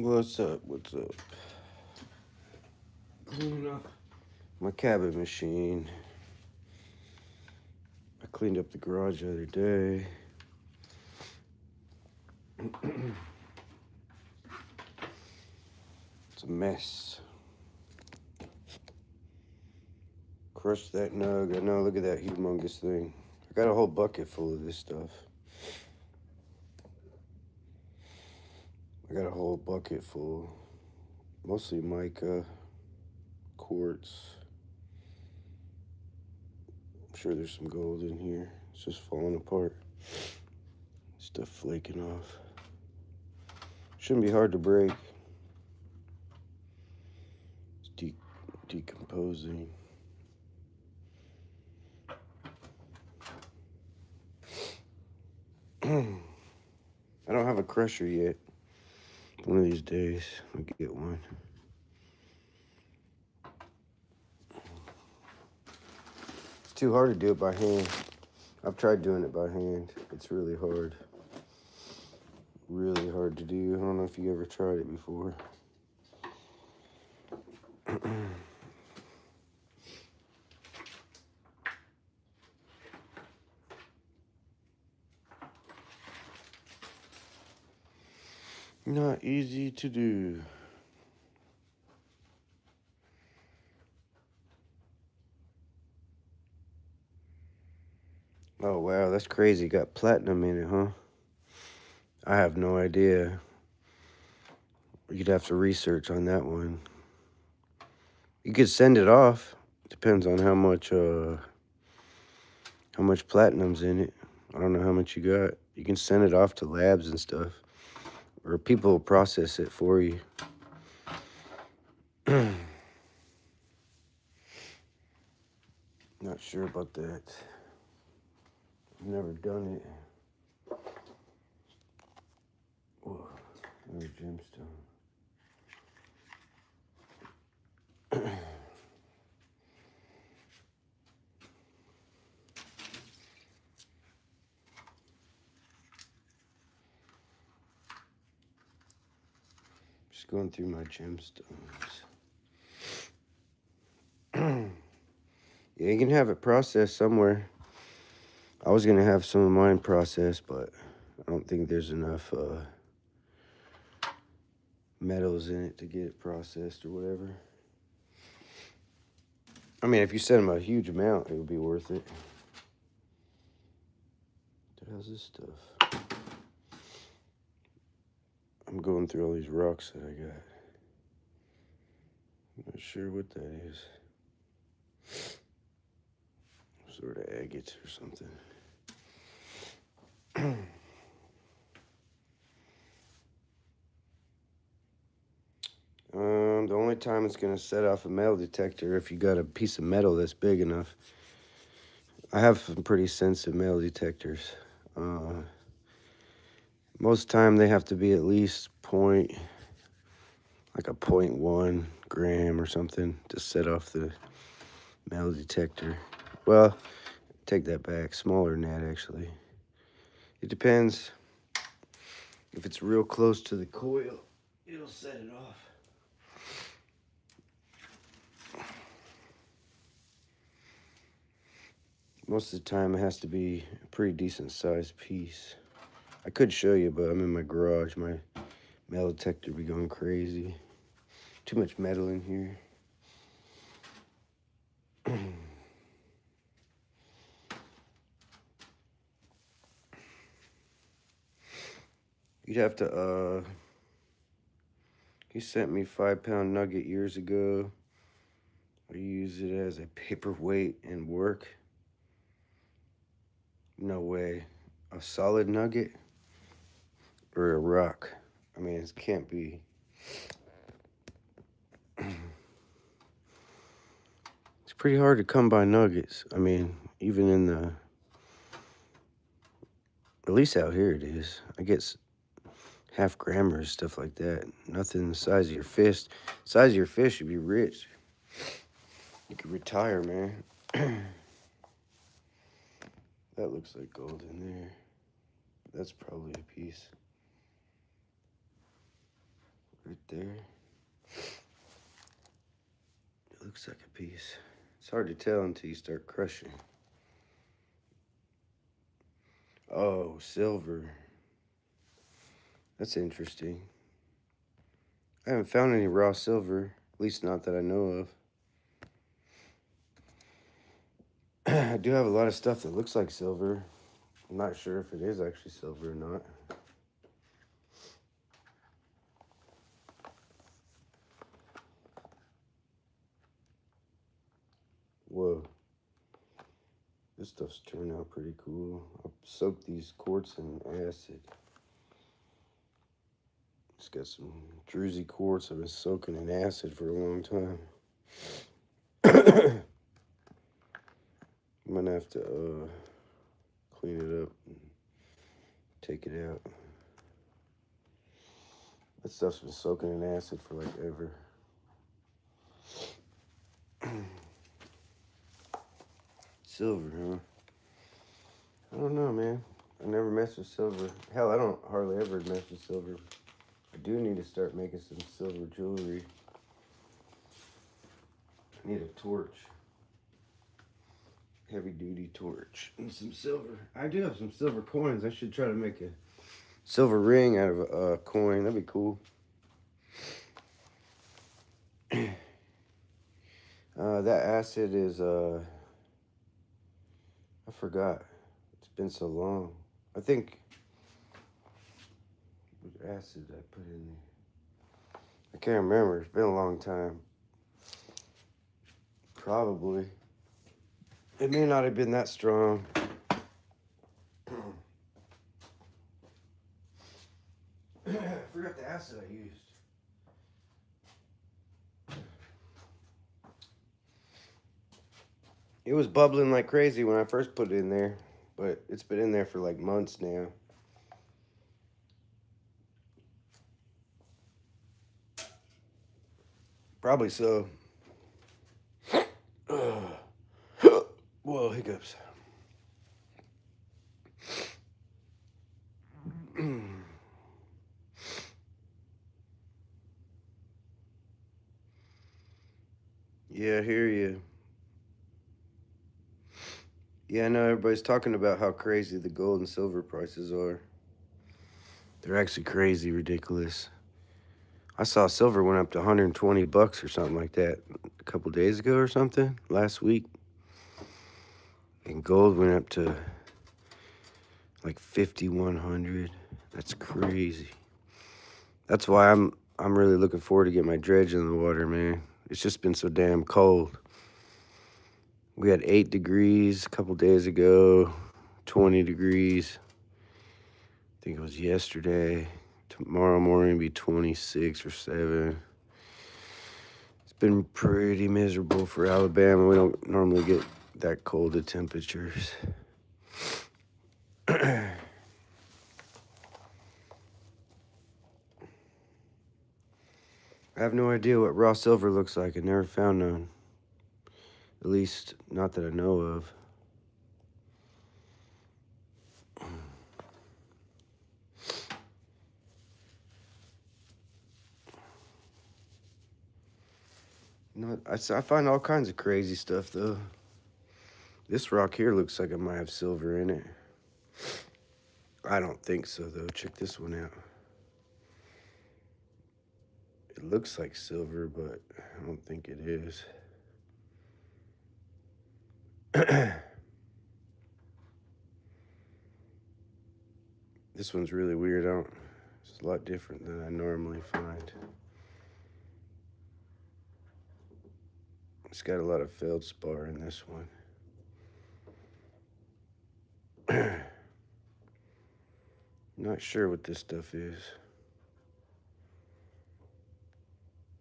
What's up? What's up? Cleaning up my cabin machine. I cleaned up the garage the other day. It's a mess. Crushed that nug. I know, look at that humongous thing. I got a whole bucket full of this stuff. I got a whole bucket full. Mostly mica, quartz. I'm sure there's some gold in here. It's just falling apart. Stuff flaking off. Shouldn't be hard to break. It's decomposing. I don't have a crusher yet. One of these days, I'll get one. It's too hard to do it by hand. I've tried doing it by hand. It's really hard. Really hard to do. I don't know if you ever tried it before. Not easy to do. Oh, wow, that's crazy. Got platinum in it, huh? I have no idea. You'd have to research on that one. You could send it off. Depends on how much platinum's in it. I don't know how much you got. You can send it off to labs and stuff. Or people will process it for you. Not sure about that. I've never done it. Whoa, another gemstone. Just going through my gemstones. Yeah, you can have it processed somewhere. I was gonna have some of mine processed, but I don't think there's enough metals in it to get it processed or whatever. I mean, if you send them a huge amount, it would be worth it. What the hell's this stuff? I'm going through all these rocks that I got. I'm not sure what that is. Sort of agates or something. The only time it's gonna set off a metal detector if you got a piece of metal that's big enough. I have some pretty sensitive metal detectors. Most time they have to be at least like a 0.1 gram or something to set off the metal detector. Well, take that back, smaller than that actually. It depends. If it's real close to the coil, it'll set it off. Most of the time it has to be a pretty decent sized piece. I could show you, but I'm in my garage. My metal detector be going crazy. Too much metal in here. You'd have to, he sent me 5-pound nugget years ago. I use it as a paperweight and work. No way. A solid nugget or a rock. I mean, it can't be. It's pretty hard to come by nuggets. I mean, even in the, at least out here it is. I get half grammars, stuff like that. Nothing the size of your fist. The size of your fist should be rich. You could retire, man. That looks like gold in there. That's probably a piece. right there. It looks like a piece. It's hard to tell until you start crushing. Oh, silver. That's interesting. I haven't found any raw silver, at least not that I know of. I do have a lot of stuff that looks like silver. I'm not sure if it is actually silver or not. Whoa. This stuff's turned out pretty cool. I'll soak these quartz in acid. It's got some druzy quartz I've been soaking in acid for a long time. I'm gonna have to clean it up and take it out. That stuff's been soaking in acid for like ever. Silver, huh? I don't know, man. I never mess with silver. Hell, I don't hardly ever mess with silver. I do need to start making some silver jewelry. I need a torch. Heavy duty torch. And some silver. I do have some silver coins. I should try to make a silver ring out of a coin. That'd be cool. That acid is, I forgot. It's been so long. I think, what acid I put in there? I can't remember. It's been a long time. Probably. It may not have been that strong. I forgot the acid I used. It was bubbling like crazy when I first put it in there, but it's been in there for like months now. Probably so. Whoa, hiccups. Yeah, I hear you. Yeah, I know everybody's talking about how crazy the gold and silver prices are. They're actually crazy ridiculous. I saw silver went up to 120 bucks or something like that a couple days ago or something, last week. And gold went up to like 5,100. That's crazy. That's why I'm really looking forward to get my dredge in the water, man. It's just been so damn cold. We had 8 degrees a couple days ago, 20 degrees. I think it was yesterday. Tomorrow morning will be 26 or 7. It's been pretty miserable for Alabama. We don't normally get that cold of temperatures. I have no idea what raw silver looks like. I never found none. At least, not that I know of. I find all kinds of crazy stuff, though. This rock here looks like it might have silver in it. I don't think so, though. Check this one out. It looks like silver, but I don't think it is. This one's really weird. It's a lot different than I normally find. It's got a lot of feldspar in this one. Not sure what this stuff is.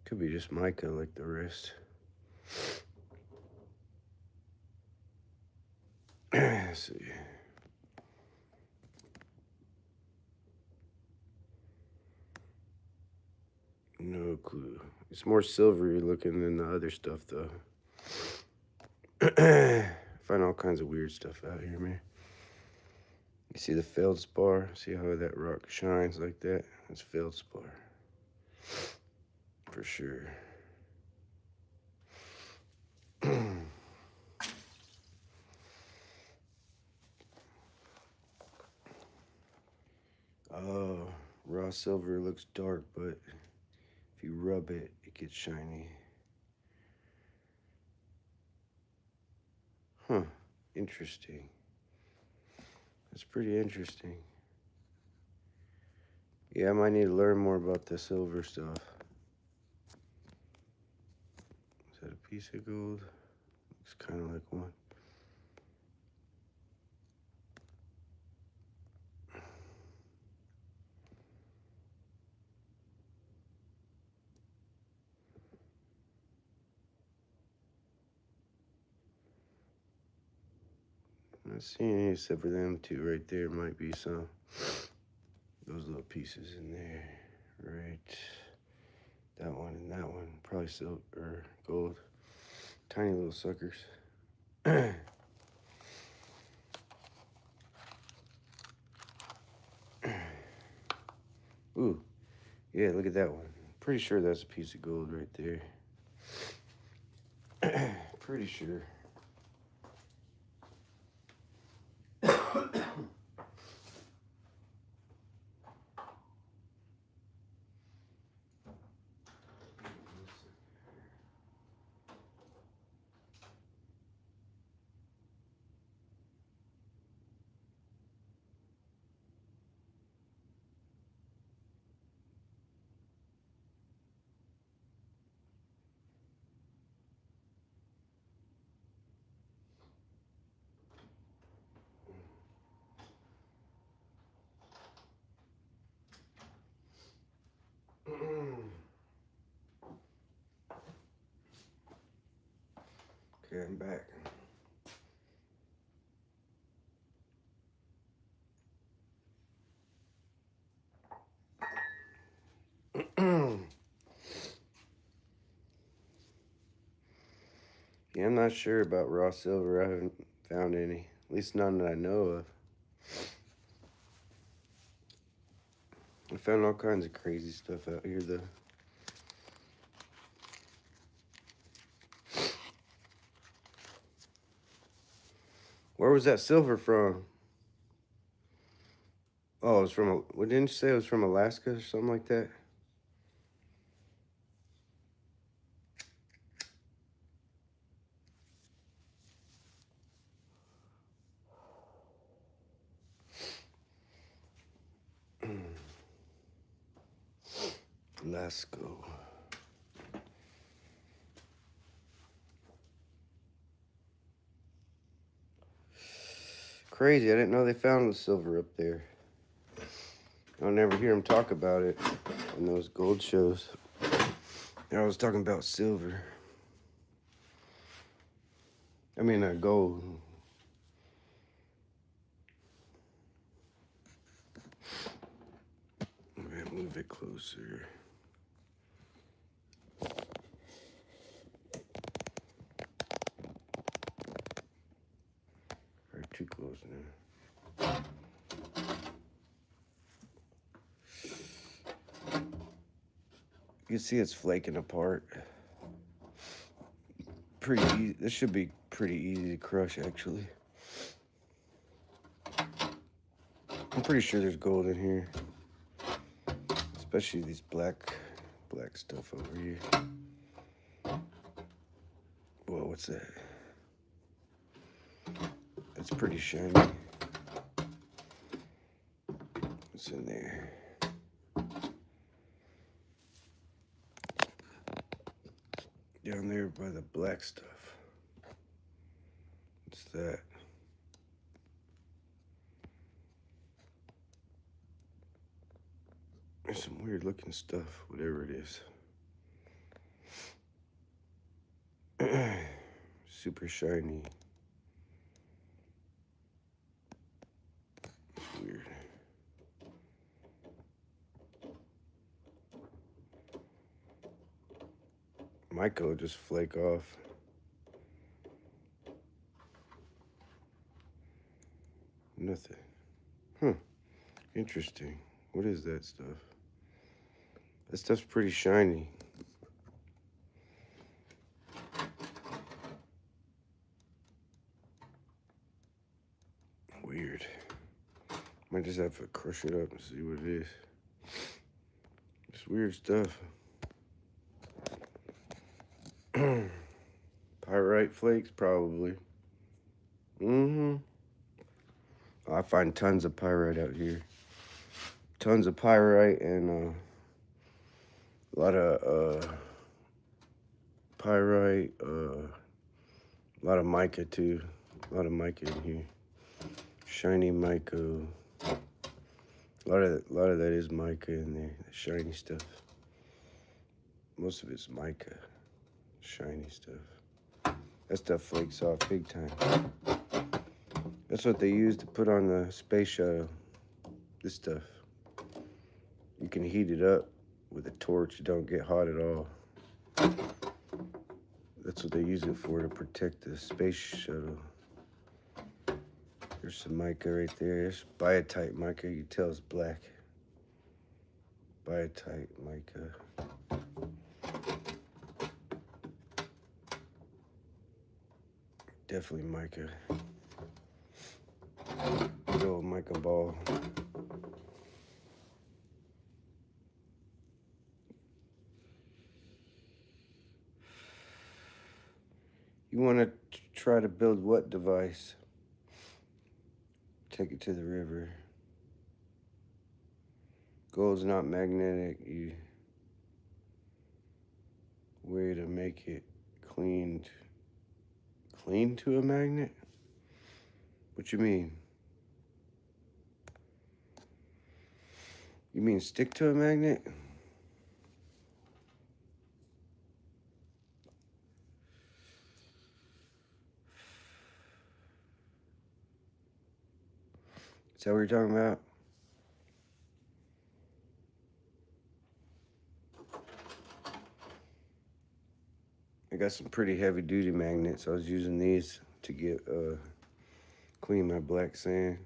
Could be just mica like the rest. Let's see. No clue. It's more silvery looking than the other stuff, though. I find all kinds of weird stuff out here, man. You see the feldspar? See how that rock shines like that? That's feldspar. for sure. Oh, raw silver looks dark, but if you rub it, it gets shiny. Huh, interesting. That's pretty interesting. Yeah, I might need to learn more about the silver stuff. Is that a piece of gold? Looks kind of like one. I'm not seeing any except for them two right there. Might be some. Those little pieces in there. Right. That one and that one. Probably silver or gold. Tiny little suckers. Ooh. Yeah, look at that one. Pretty sure that's a piece of gold right there. Pretty sure. Okay, I'm back. Yeah, I'm not sure about raw silver. I haven't found any. At least none that I know of. I found all kinds of crazy stuff out here, though. Where was that silver from? Oh, it was from, what didn't you say? It was from Alaska or something like that? Alaska. Crazy, I didn't know they found the silver up there. I'll never hear them talk about it in those gold shows. I was talking about silver. I mean, gold. Alright, move it closer. Alright, too close now. You can see it's flaking apart. Pretty easy. This should be pretty easy to crush, actually. I'm pretty sure there's gold in here. Especially these black stuff over here. Whoa, what's that? It's pretty shiny. What's in there? Down there by the black stuff. What's that? There's some weird looking stuff, whatever it is. Super shiny. It's weird. Might just flake off. Nothing. Huh. Interesting. What is that stuff? This stuff's pretty shiny. Weird. Might just have to crush it up and see what it is. It's weird stuff. Pyrite flakes, probably. I find tons of pyrite out here. Tons of pyrite and a lot of pyrite, a lot of mica too. A lot of mica in here. Shiny mica. A lot of that is mica in there. The shiny stuff. Most of it's mica. Shiny stuff. That stuff flakes off big time. That's what they use to put on the space shuttle. This stuff. You can heat it up with a torch. It don't get hot at all. That's what they use it for, to protect the space shuttle. There's some mica right there. There's biotite mica. You can tell it's black. Biotite mica. Definitely mica. Big old mica ball. You want to try to build what device? Take it to the river. Gold's not magnetic. You way to make it clean to a magnet? What you mean? You mean stick to a magnet? Is that what you're talking about? I got some pretty heavy duty magnets. I was using these to get clean my black sand.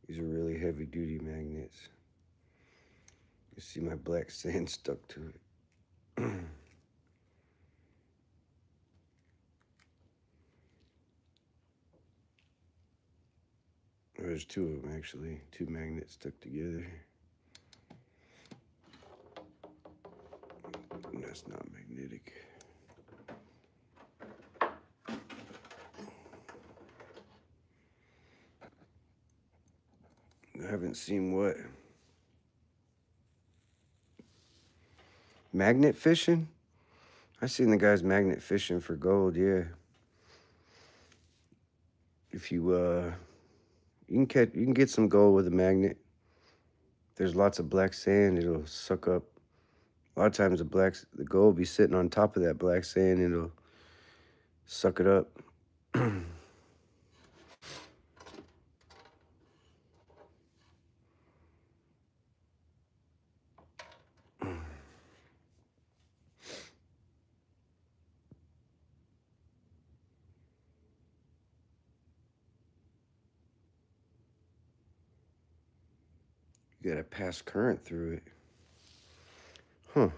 These are really heavy duty magnets. You see my black sand stuck to it. There's two of them actually, two magnets stuck together. And that's not magnetic. I haven't seen what? Magnet fishing? I seen the guys magnet fishing for gold, yeah. If you you can get some gold with a magnet. There's lots of black sand, it'll suck up. A lot of times the gold will be sitting on top of that black sand and it'll suck it up. You gotta pass current through it. Huh,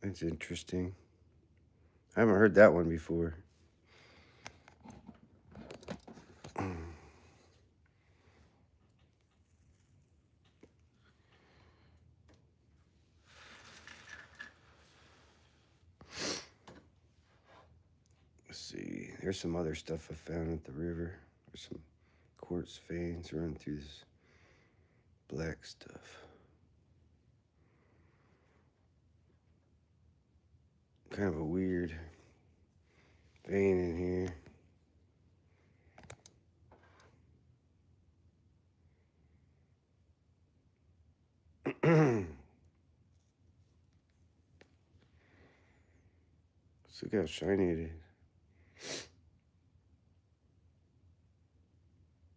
that's interesting. I haven't heard that one before. Let's see, there's some other stuff I found at the river. There's some quartz veins running through this black stuff. Kind of a weird vein in here. Look how shiny it is.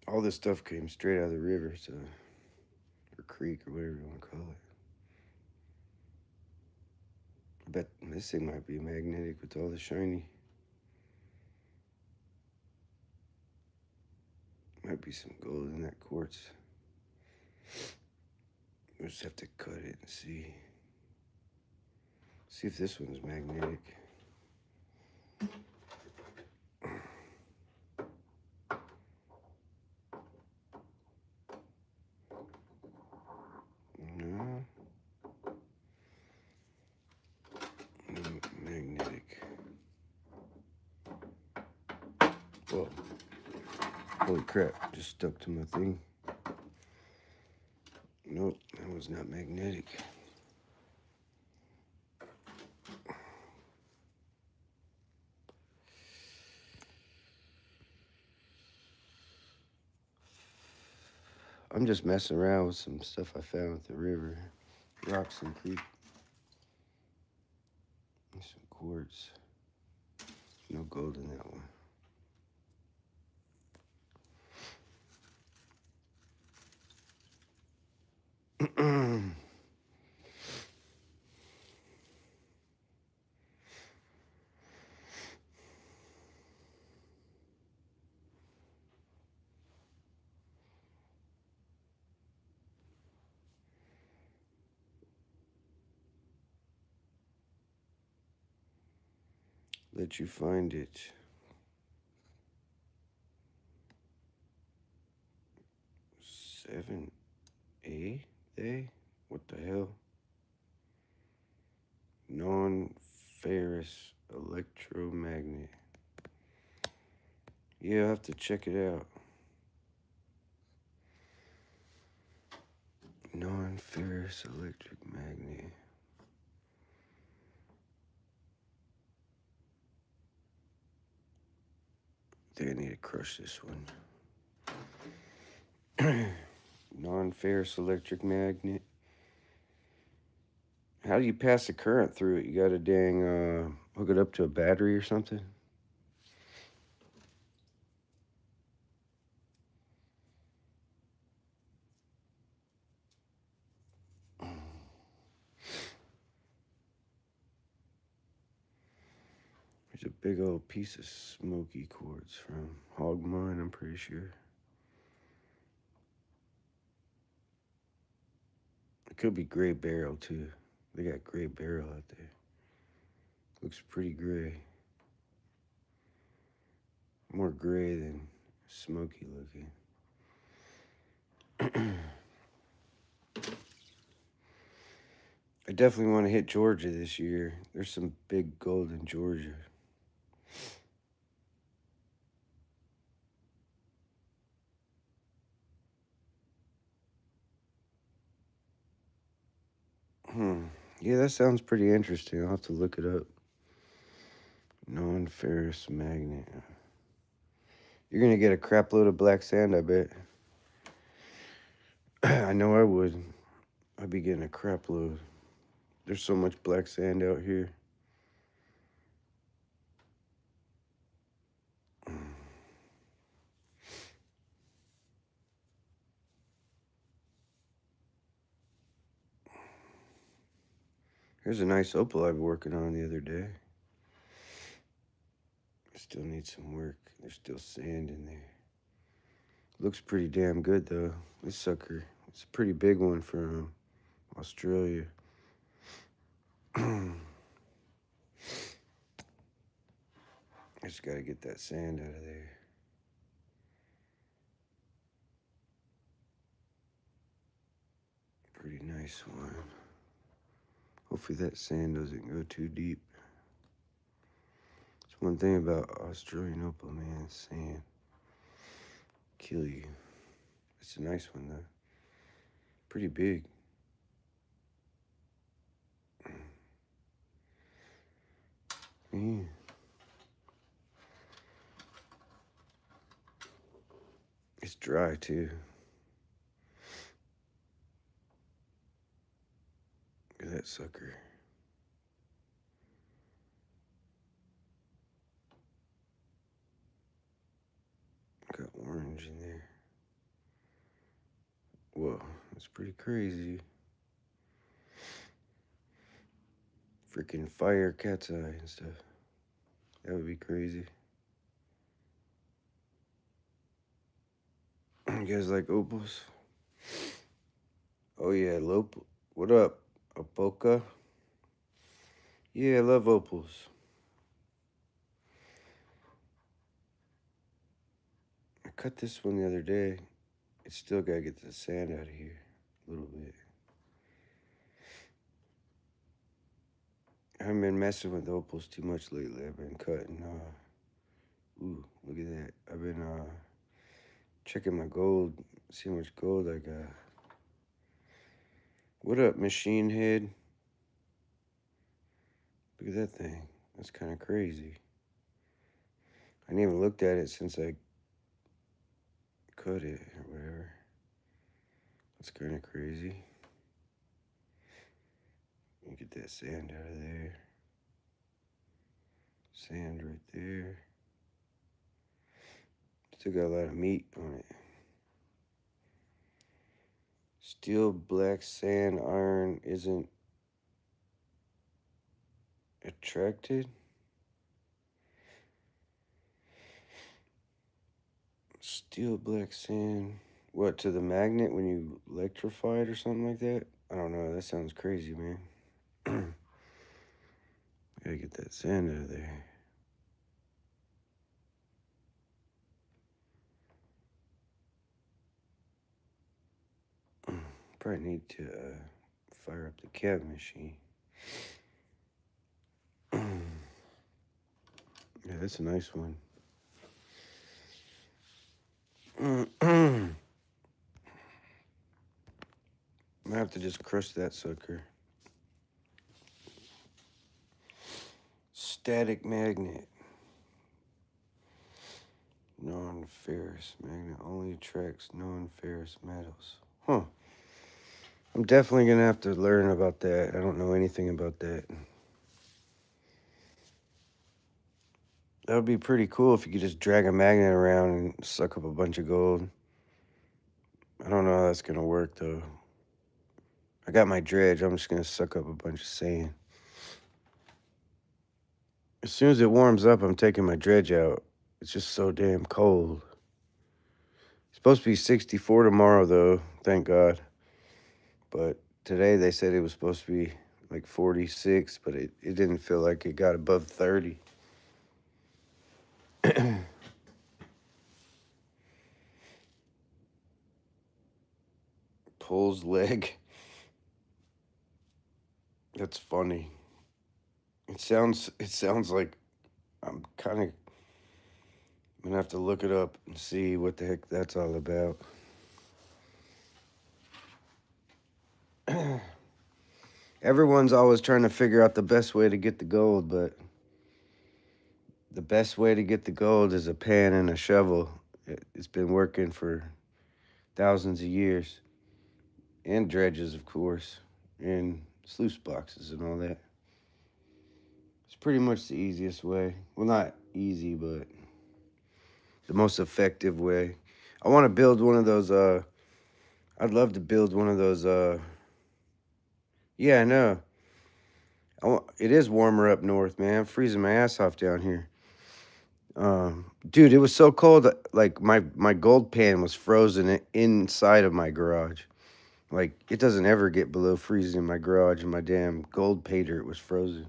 All this stuff came straight out of the river, so, or creek, or whatever you want to call it. I bet this thing might be magnetic with all the shiny. Might be some gold in that quartz. We just have to cut it and see. See if this one's magnetic. No. No magnetic. Whoa. Holy crap, just stuck to my thing. Nope, that was not magnetic. I'm just messing around with some stuff I found at the river. Rocks and creek. And some quartz. No gold in that one. Let you find it. 7A day? What the hell? Non-ferrous electromagnet. Yeah, I'll have to check it out. Non-ferrous electric magnet. I think I need to crush this one. Non-ferrous electric magnet. How do you pass the current through it? You gotta dang hook it up to a battery or something? There's a big old piece of smoky quartz from Hog Mine, I'm pretty sure. It could be gray beryl too. They got gray beryl out there. Looks pretty gray. More gray than smoky looking. I definitely want to hit Georgia this year. There's some big gold in Georgia. Yeah, that sounds pretty interesting. I'll have to look it up. Non-ferrous magnet. You're gonna get a crap load of black sand, I bet. I know I would. I'd be getting a crap load. There's so much black sand out here. Here's a nice opal I was working on the other day. Still need some work. There's still sand in there. Looks pretty damn good though. This sucker. It's a pretty big one from Australia. I just gotta get that sand out of there. Pretty nice one. Hopefully that sand doesn't go too deep. It's one thing about Australian opal, man. Sand. Kill you. It's a nice one though. Pretty big. Yeah. It's dry too. Look at that sucker. Got orange in there. Whoa, that's pretty crazy. Freaking fire cat's eye and stuff. That would be crazy. You guys like opals? Oh yeah, Lope. What up, Opoka? Yeah, I love opals. I cut this one the other day. It's still gotta get the sand out of here a little bit. I haven't been messing with opals too much lately. I've been cutting. Ooh, look at that. I've been checking my gold, see how much gold I got. What up, machine head? Look at that thing. That's kind of crazy. I ain't even looked at it since I cut it or whatever. That's kind of crazy. You get that sand out of there. Sand right there. Still got a lot of meat on it. Steel, black sand, iron isn't attracted. Steel, black sand. What, to the magnet when you electrify it or something like that? I don't know. That sounds crazy, man. Gotta get that sand out of there. Probably need to fire up the cab machine. Yeah, that's a nice one. I'm gonna have to just crush that sucker. Static magnet. Non-ferrous magnet only attracts non-ferrous metals. Huh. I'm definitely gonna have to learn about that. I don't know anything about that. That would be pretty cool if you could just drag a magnet around and suck up a bunch of gold. I don't know how that's gonna work though. I got my dredge. I'm just gonna suck up a bunch of sand. As soon as it warms up, I'm taking my dredge out. It's just so damn cold. It's supposed to be 64 tomorrow though, thank God. But today they said it was supposed to be like 46, but it didn't feel like it got above 30. Pulls leg. That's funny. It sounds like I'm gonna have to look it up and see what the heck that's all about. Everyone's always trying to figure out the best way to get the gold, but the best way to get the gold is a pan and a shovel. It's been working for thousands of years. And dredges, of course, and sluice boxes and all that. It's pretty much the easiest way. Well, not easy, but the most effective way. I want to build one of those, I'd love to build one of those, yeah, I know. It is warmer up north, man. I'm freezing my ass off down here. Dude, it was so cold, like my gold pan was frozen inside of my garage. Like, it doesn't ever get below freezing in my garage, and my damn gold pay dirt was frozen.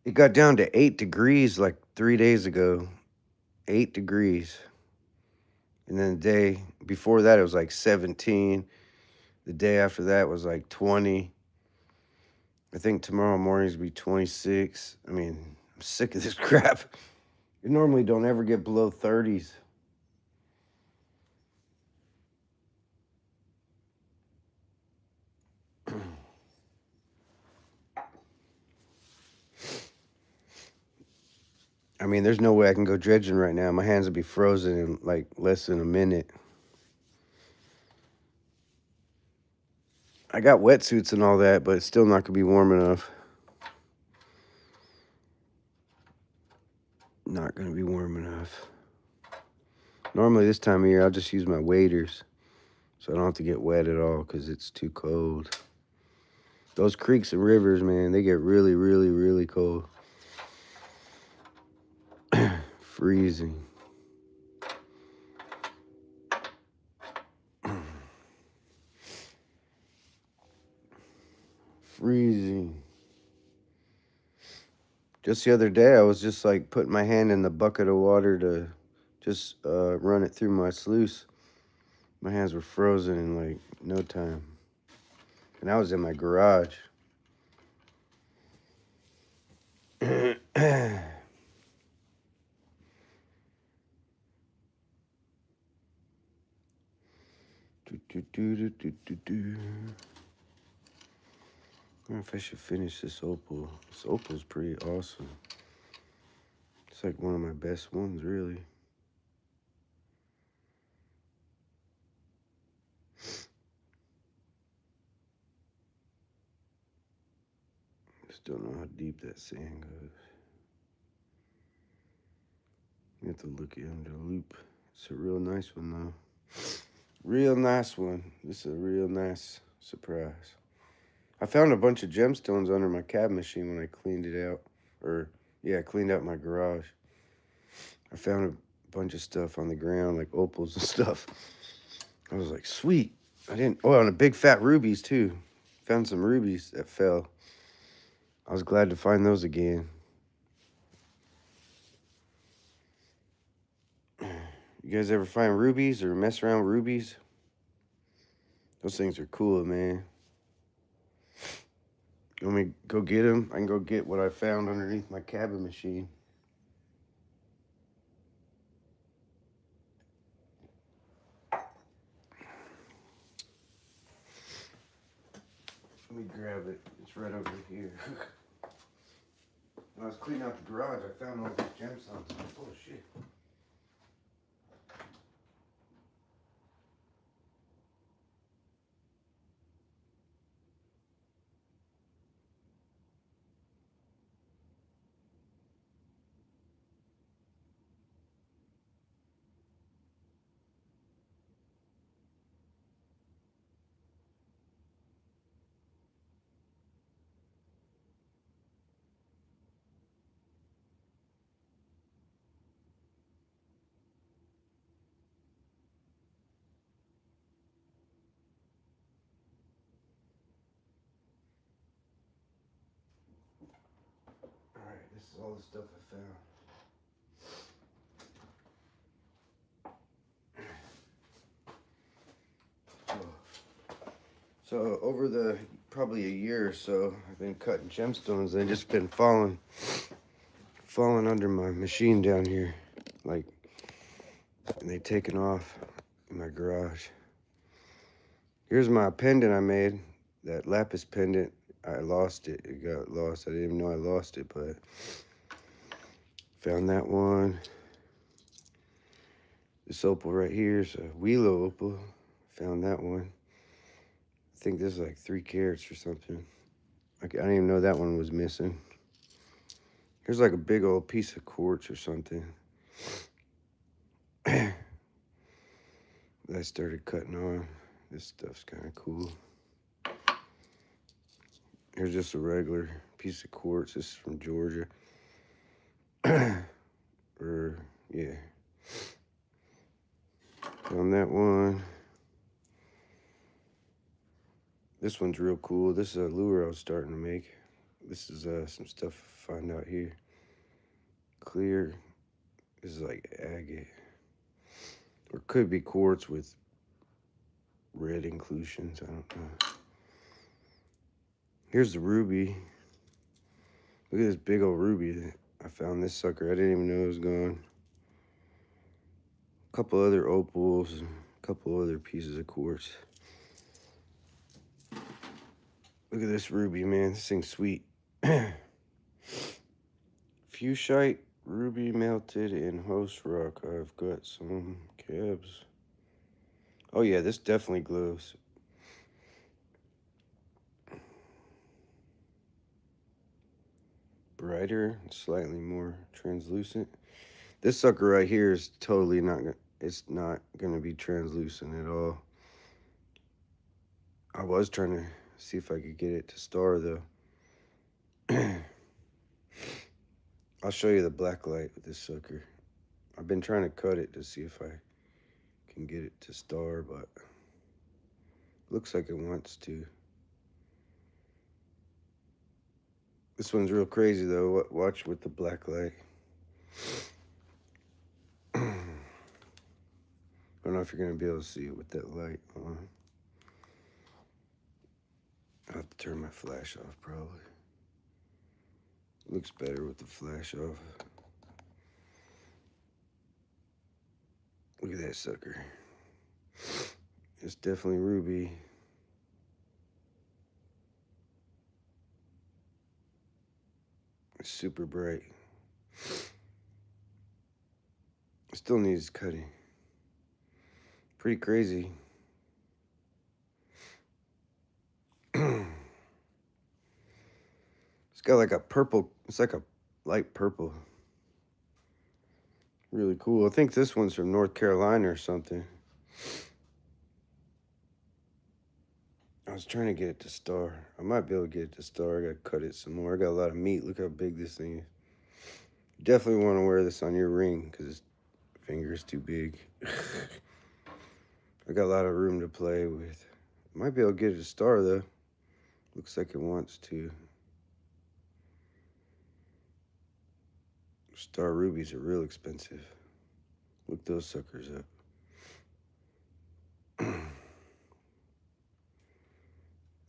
It got down to 8 degrees like 3 days ago. 8 degrees. And then the day before that, it was like 17. The day after that was like 20. I think tomorrow morning's be 26. I mean, I'm sick of this crap. You normally don't ever get below 30s. I mean, there's no way I can go dredging right now. My hands would be frozen in like less than a minute. I got wetsuits and all that, but it's still not gonna be warm enough. Not gonna be warm enough. Normally this time of year, I'll just use my waders, so I don't have to get wet at all because it's too cold. Those creeks and rivers, man, they get really, really, really cold. Freezing. Just the other day, I was just like putting my hand in the bucket of water to just run it through my sluice. My hands were frozen in like no time. And I was in my garage. I wonder if I should finish this opal. This opal's pretty awesome. It's like one of my best ones, really. Just don't know how deep that sand goes. You have to look it under loop. It's a real nice one, though. Real nice one. This is a real nice surprise. I found a bunch of gemstones under my cab machine when I cleaned it out. I cleaned out my garage. I found a bunch of stuff on the ground, like opals and stuff. I was like, sweet. And a big fat rubies, too. Found some rubies that fell. I was glad to find those again. You guys ever find rubies or mess around with rubies? Those things are cool, man. You want me to go get them? I can go get what I found underneath my cabin machine. Let me grab it. It's right over here. When I was cleaning out the garage, I found all these gemstones. Oh, shit. Alright, this is all the stuff I found. So over the probably a year or so, I've been cutting gemstones. They've just been falling under my machine down here, like, and they taken off in my garage. Here's my pendant I made, that lapis pendant. I lost it. It got lost. I didn't even know I lost it, but found that one. This opal right here is a Wheelo opal. Found that one. I think this is like 3 carats or something. I didn't even know that one was missing. Here's like a big old piece of quartz or something. I started cutting on. This stuff's kind of cool. Here's just a regular piece of quartz. This is from Georgia. Yeah. Found that one. This one's real cool. This is a lure I was starting to make. This is some stuff I found out here. Clear. This is like agate. Or could be quartz with red inclusions. I don't know. Here's the ruby. Look at this big old ruby. I found this sucker. I didn't even know it was gone. A couple other opals. And a couple other pieces of quartz. Look at this ruby, man. This thing's sweet. Fuchsite ruby melted in host rock. I've got some cabs. Oh yeah, this definitely glows. Brighter, slightly more translucent. This sucker right here is totally it's not gonna be translucent at all. I was trying to see if I could get it to star though. I'll show you the black light with this sucker. I've been trying to cut it to see if I can get it to star, but looks like it wants to. This one's real crazy though. Watch with the black light. I don't know if you're gonna be able to see it with that light on. I'll have to turn my flash off probably. Looks better with the flash off. Look at that sucker. It's definitely ruby. It's super bright. It still needs cutting. Pretty crazy. It's got like a purple, it's like a light purple. Really cool. I think this one's from North Carolina or something. I was trying to get it to star. I might be able to get it to star. I gotta cut it some more. I got a lot of meat. Look how big this thing is. You definitely want to wear this on your ring because its finger's too big. I got a lot of room to play with. Might be able to get it to star though. Looks like it wants to. Star rubies are real expensive. Look those suckers up.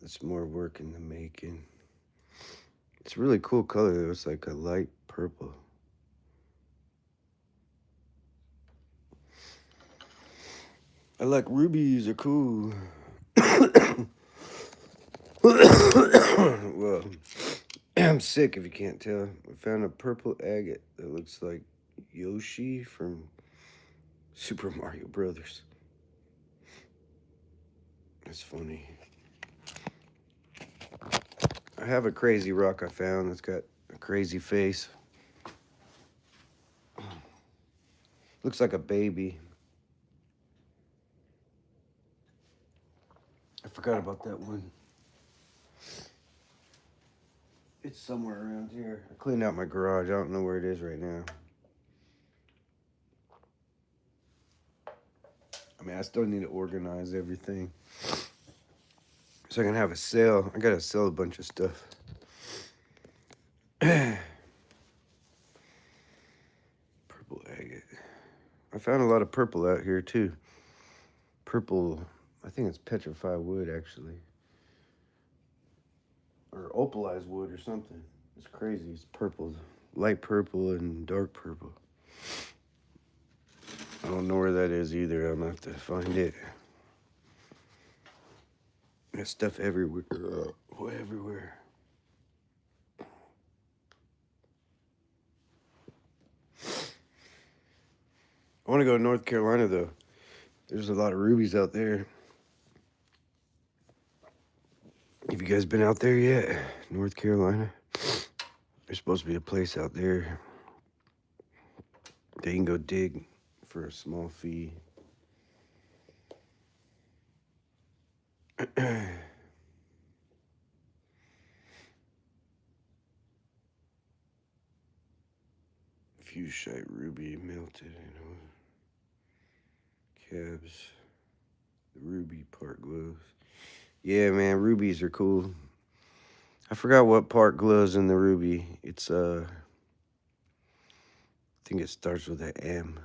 It's more work in the making. It's a really cool color though. It's like a light purple. I like rubies, are cool. Well, I'm sick if you can't tell. I found a purple agate that looks like Yoshi from Super Mario Brothers. That's funny. I have a crazy rock I found that's got a crazy face. Looks like a baby. I forgot about that one. It's somewhere around here. I cleaned out my garage. I don't know where it is right now. I mean, I still need to organize everything. So I can have a sale. I gotta sell a bunch of stuff. Purple agate. I found a lot of purple out here too. Purple, I think it's petrified wood actually. Or opalized wood or something. It's crazy. It's purple. Light purple and dark purple. I don't know where that is either. I'm gonna have to find it. There's stuff everywhere. Everywhere. I want to go to North Carolina though. There's a lot of rubies out there. Have you guys been out there yet? North Carolina? There's supposed to be a place out there that you can go dig for a small fee. Fusite ruby melted, cabs, the ruby part glows. Yeah, man, rubies are cool. I forgot what part glows in the ruby. It's I think it starts with an M.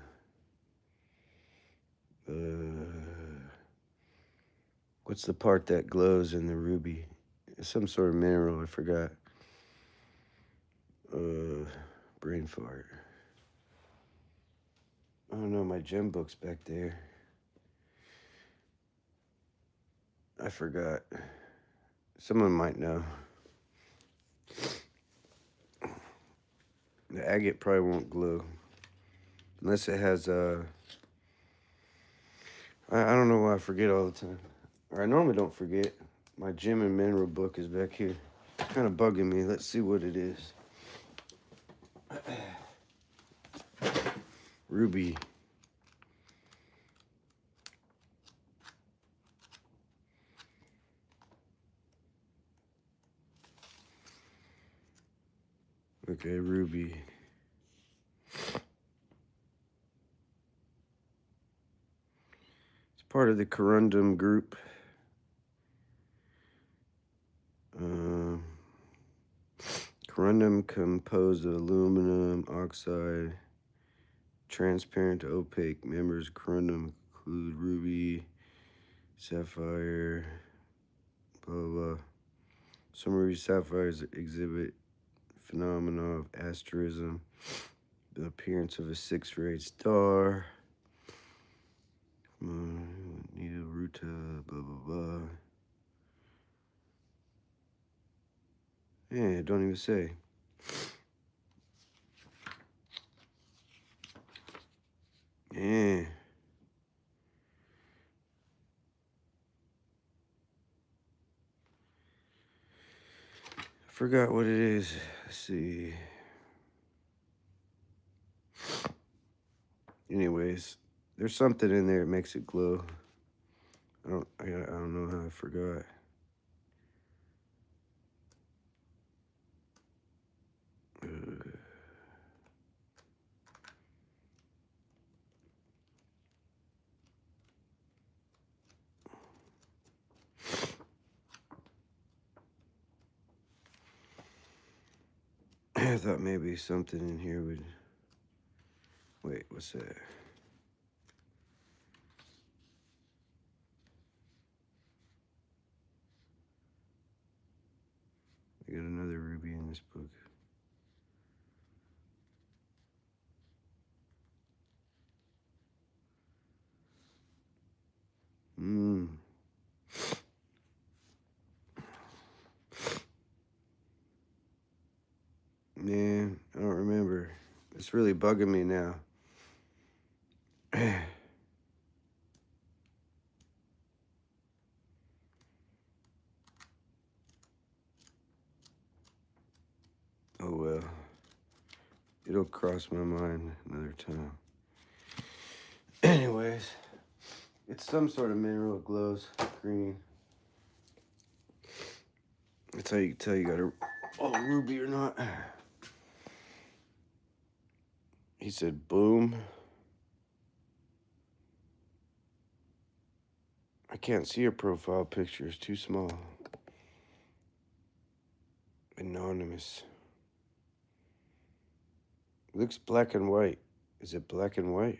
What's the part that glows in the ruby? It's some sort of mineral, I forgot. Brain fart. I don't know, my gem book's back there. I forgot. Someone might know. The agate probably won't glow. Unless it has, I don't know why I forget all the time. Or I normally don't forget. My gem and mineral book is back here. It's kind of bugging me. Let's see what it is. Ruby. Okay, ruby. It's part of the corundum group. corundum composed of aluminum oxide. Transparent to opaque. Members of corundum include ruby, sapphire, blah, blah, blah. Some ruby sapphires exhibit phenomena of asterism, the appearance of a six-rayed star. Needle ruta, blah, blah, blah. Yeah, don't even say. Yeah. I forgot what it is. Let's see. Anyways, there's something in there that makes it glow. I don't know how I forgot. I thought maybe something in here would... Wait, what's that? I got another ruby in this book. Man, I don't remember. It's really bugging me now. Oh well. It'll cross my mind another time. Anyways, it's some sort of mineral. It glows green. That's how you can tell you got a ruby or not. He said, boom. I can't see your profile picture. It's too small. Anonymous. Looks black and white. Is it black and white?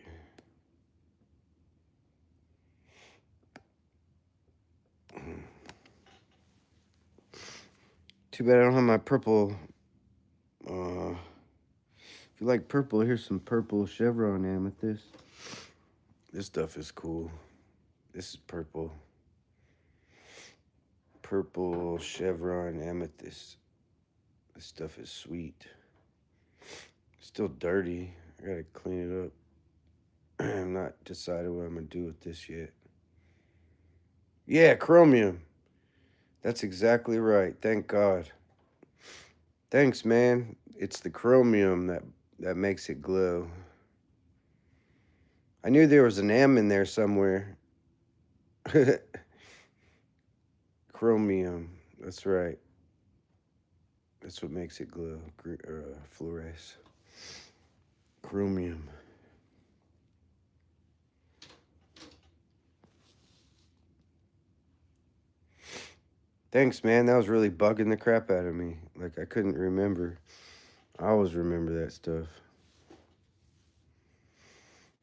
Too bad I don't have my purple. If you like purple, here's some purple chevron amethyst. This stuff is cool. This is purple. Purple chevron amethyst. This stuff is sweet. Still dirty. I gotta clean it up. I'm not decided what I'm gonna do with this yet. Yeah, chromium. That's exactly right. Thank God. Thanks, man. It's the chromium that makes it glow. I knew there was an M in there somewhere. Chromium. That's right. That's what makes it glow. Fluoresce. Chromium. Thanks, man. That was really bugging the crap out of me. Like, I couldn't remember. I always remember that stuff.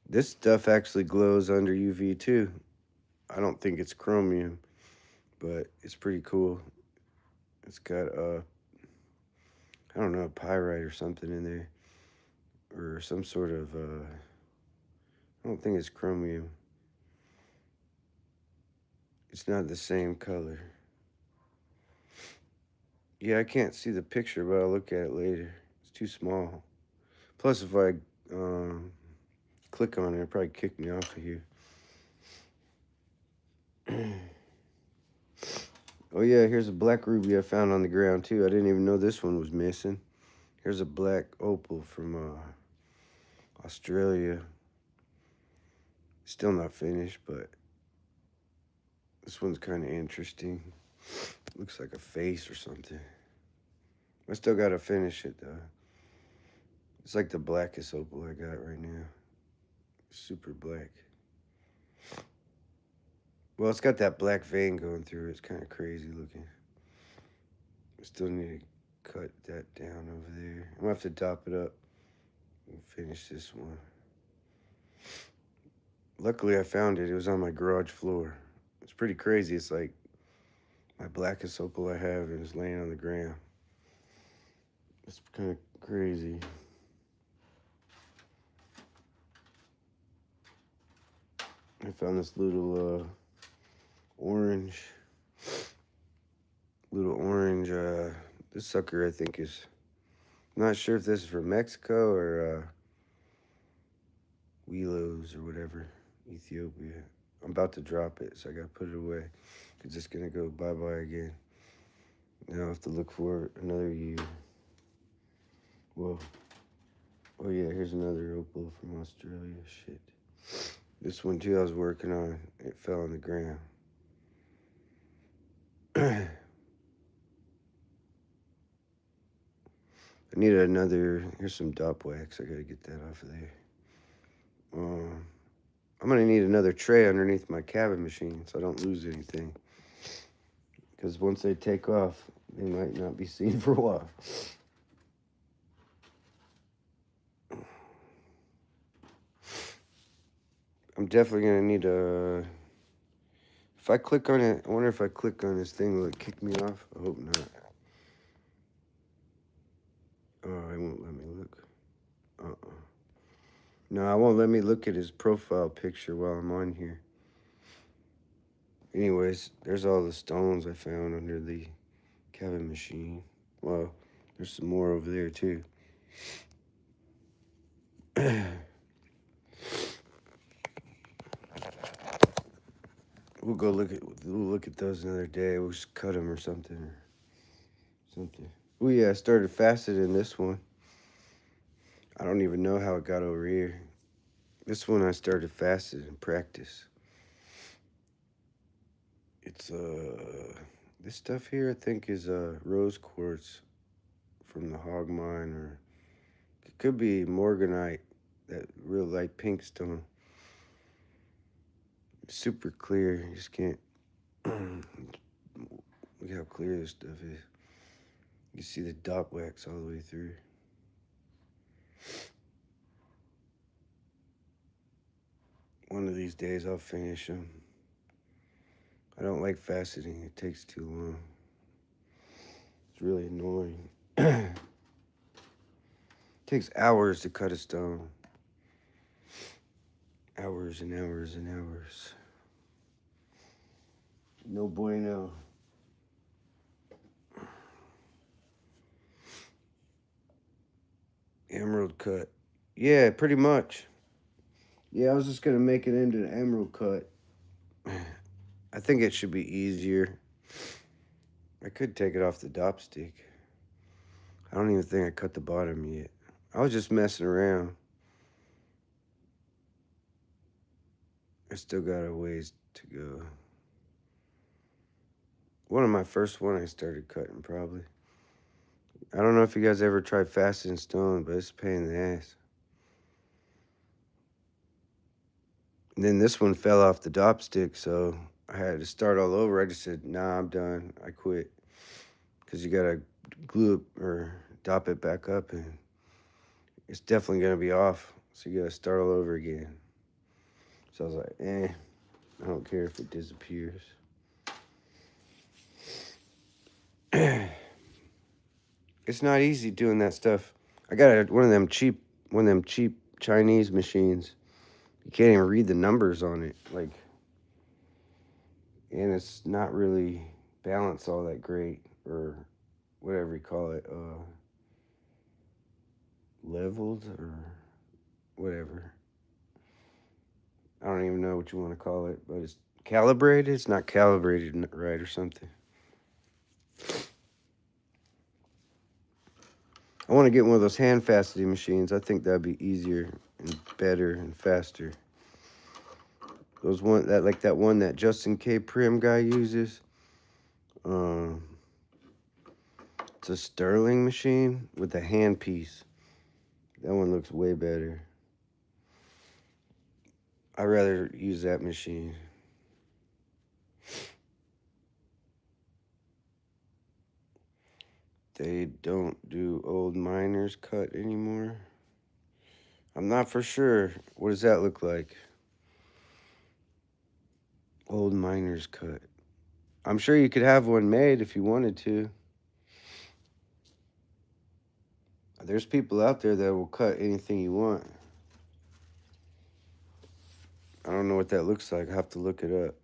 This stuff actually glows under UV, too. I don't think it's chromium, but it's pretty cool. It's got, I don't know, pyrite or something in there. Or some sort of, I don't think it's chromium. It's not the same color. Yeah, I can't see the picture, but I'll look at it later. It's too small. Plus, if I click on it, it'll probably kick me off of here. Oh yeah, here's a black ruby I found on the ground too. I didn't even know this one was missing. Here's a black opal from Australia. Still not finished, but this one's kind of interesting. Looks like a face or something. I still gotta finish it though. It's like the blackest opal I got right now. Super black. Well, it's got that black vein going through it. It's kind of crazy looking. I still need to cut that down over there. I'm gonna have to top it up and finish this one. Luckily, I found it. It was on my garage floor. It's pretty crazy. It's like my blackest opal I have and it's laying on the ground. It's kind of crazy. I found this little orange. This sucker I think is, I'm not sure if this is from Mexico or Wilos or whatever, Ethiopia. I'm about to drop it, so I gotta put it away. It's just gonna go bye-bye again. Now I have to look for it another year. Whoa. Oh yeah, here's another opal from Australia. Shit. This one too I was working on. It fell on the ground. I need another, here's some dop wax. I gotta get that off of there. I'm gonna need another tray underneath my cabin machine so I don't lose anything. Because once they take off, they might not be seen for a while. I'm definitely gonna need a, if I click on it, I wonder if I click on this thing, will it kick me off? I hope not. Oh, it won't let me look. No, I won't let me look at his profile picture while I'm on here. Anyways, there's all the stones I found under the cabin machine. Well, there's some more over there too. We'll look at those another day. We'll just cut them or something. Oh yeah, I started faceting this one. I don't even know how it got over here. This one I started faceting in practice. It's this stuff here I think is rose quartz from the hog mine, or it could be morganite, that real light pink stone. It's super clear. You just can't look how clear this stuff is. You see the dot wax all the way through. One of these days I'll finish them. I don't like faceting. It takes too long. It's really annoying. It takes hours to cut a stone. Hours and hours and hours. No bueno. Emerald cut. Yeah, pretty much. Yeah, I was just gonna make it into an emerald cut. I think it should be easier. I could take it off the dop stick. I don't even think I cut the bottom yet. I was just messing around. I still got a ways to go. One of my first one I started cutting probably. I don't know if you guys ever tried faceting stone, but it's a pain in the ass. And then this one fell off the dop stick, so I had to start all over. I just said, nah, I'm done. I quit. Because you got to glue it or dop it back up, and it's definitely going to be off. So you got to start all over again. So I was like, I don't care if it disappears. It's not easy doing that stuff. I got one of them cheap Chinese machines. You can't even read the numbers on it, like, and it's not really balanced all that great, or whatever you call it, leveled or whatever. I don't even know what you want to call it, but it's calibrated. It's not calibrated right or something. I want to get one of those hand faceting machines. I think that'd be easier and better and faster. Those one that Justin K. Prim guy uses. It's a Sterling machine with a hand piece. That one looks way better. I'd rather use that machine. They don't do old miners cut anymore. I'm not for sure. What does that look like? Old miners cut. I'm sure you could have one made if you wanted to. There's people out there that will cut anything you want. I don't know what that looks like. I have to look it up.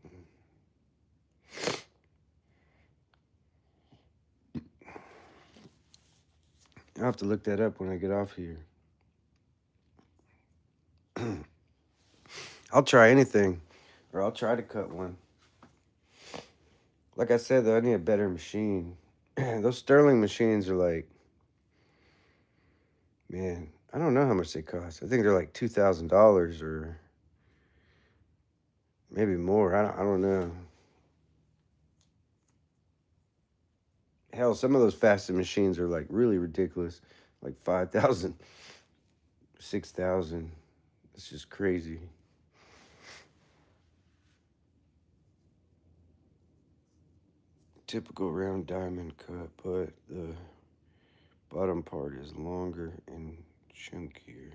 I'll have to look that up when I get off here. I'll try anything, or I'll try to cut one. Like I said, though, I need a better machine. Those Sterling machines are like, man, I don't know how much they cost. I think they're like $2,000 or maybe more. I don't know. Hell, some of those faceting machines are like really ridiculous, like 5,000, 6,000. It's just crazy. Typical round diamond cut, but the bottom part is longer and chunkier.